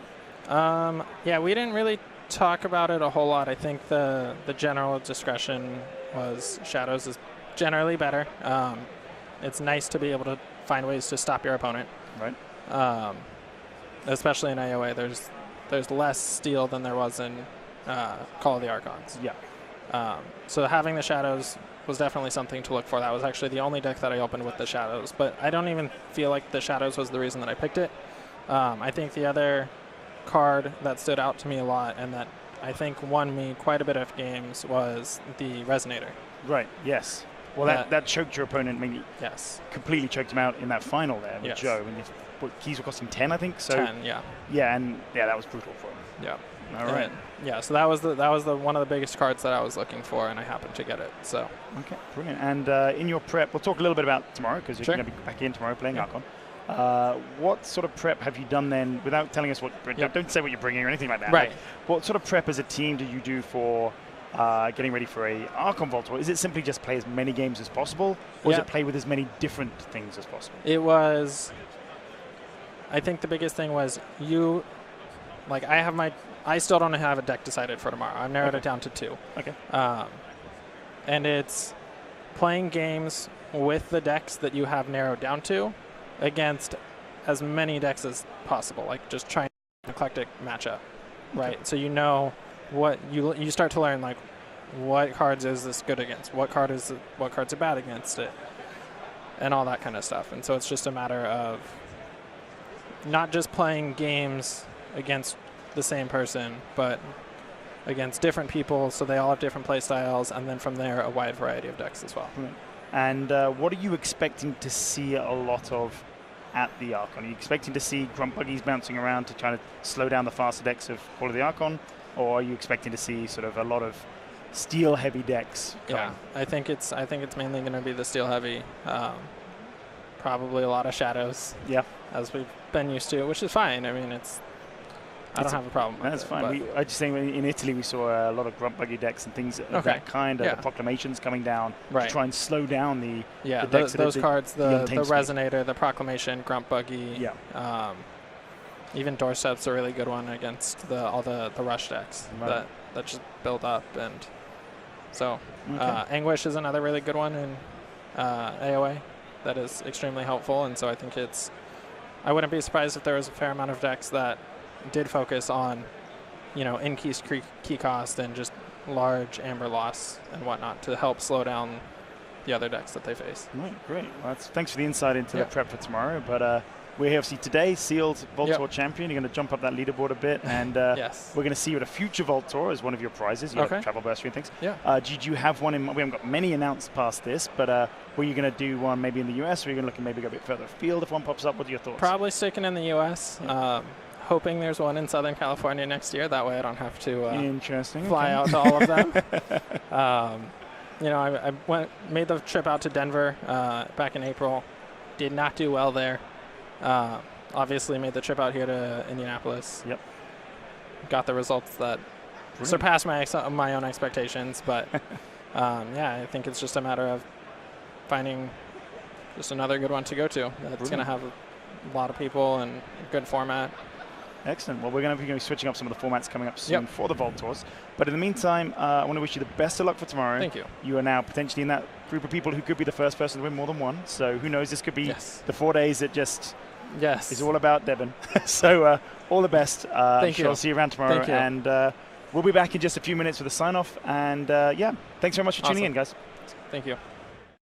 Yeah, we didn't really talk about it a whole lot. I think the general discussion was Shadows is generally better. It's nice to be able to find ways to stop your opponent. Right. Especially in AOA, there's less steal than there was in Call of the Archons. Yeah. So having the Shadows was definitely something to look for. That was actually the only deck that I opened with the Shadows, but I don't even feel like the Shadows was the reason that I picked it. I think the other card that stood out to me a lot and that I think won me quite a bit of games was the Resonator. Right, yes. Well, that choked your opponent, maybe completely choked him out in that final there with Joe. And keys were costing 10, I think. So 10, yeah. Yeah, and that was brutal for him. Yeah. All right. Yeah, so that was one of the biggest cards that I was looking for, and I happened to get it. So. Okay, brilliant. And in your prep, we'll talk a little bit about tomorrow because you're going to be back in tomorrow playing Archon. What sort of prep have you done then, without telling us what? Don't say what you're bringing or anything like that. Right. What sort of prep as a team do you do for getting ready for a Archon Vault Tour? Is it simply just play as many games as possible, or is it play with as many different things as possible? It was. I think the biggest thing was I still don't have a deck decided for tomorrow. I've narrowed it down to 2. Okay. And it's playing games with the decks that you have narrowed down to against as many decks as possible. Like just trying an eclectic matchup, right? Okay. So you know what you start to learn, like what cards is this good against, what cards are bad against it, and all that kind of stuff. And so it's just a matter of not just playing games against the same person, but against different people, so they all have different play styles, and then from there a wide variety of decks as well. Right. And what are you expecting to see a lot of at the Archon? Are you expecting to see Grunt Buggies bouncing around to try to slow down the faster decks of all of the Archon, or are you expecting to see sort of a lot of steel-heavy decks going? Yeah, I think it's mainly going to be the steel-heavy. Probably a lot of shadows. Yeah, as we've been used to, which is fine. I mean, I don't have a problem with it. That's fine. I just saying in Italy we saw a lot of Grunt Buggy decks and things of that kind. The proclamations coming down to try and slow down the decks. Those cards, the Resonator, the Proclamation, Grunt Buggy. Yeah. Even Doorstep's a really good one against all the rush decks that just build up, and so Anguish is another really good one in AOA that is extremely helpful, and so I think I wouldn't be surprised if there was a fair amount of decks that did focus on, increased key cost and just large amber loss and whatnot to help slow down the other decks that they face. Right, great. Well, thanks for the insight into the prep for tomorrow. But we're here obviously today, sealed Vault Tour champion. You're going to jump up that leaderboard a bit, and we're going to see you at a future Vault Tour as one of your prizes. You have travel bursary and things. Yeah. Did you have one in? We haven't got many announced past this, but were you going to do one maybe in the US, or are you going to look and maybe go a bit further afield if one pops up? What are your thoughts? Probably sticking in the US. Yeah. Hoping there's one in Southern California next year. That way I don't have to fly out to all of them. I made the trip out to Denver back in April. Did not do well there. Obviously made the trip out here to Indianapolis. Yep. Got the results that surpassed my own expectations. But, I think it's just a matter of finding just another good one to go to. That's going to have a lot of people and a good format. Excellent. Well, we're going to be switching up some of the formats coming up soon for the Vault Tours. But in the meantime, I want to wish you the best of luck for tomorrow. Thank you. You are now potentially in that group of people who could be the first person to win more than one. So who knows? This could be the 4 days that just is all about Devin. So all the best. Thank you. I'll see you around tomorrow. Thank you. And we'll be back in just a few minutes with a sign-off. And thanks very much for tuning in, guys. Thank you.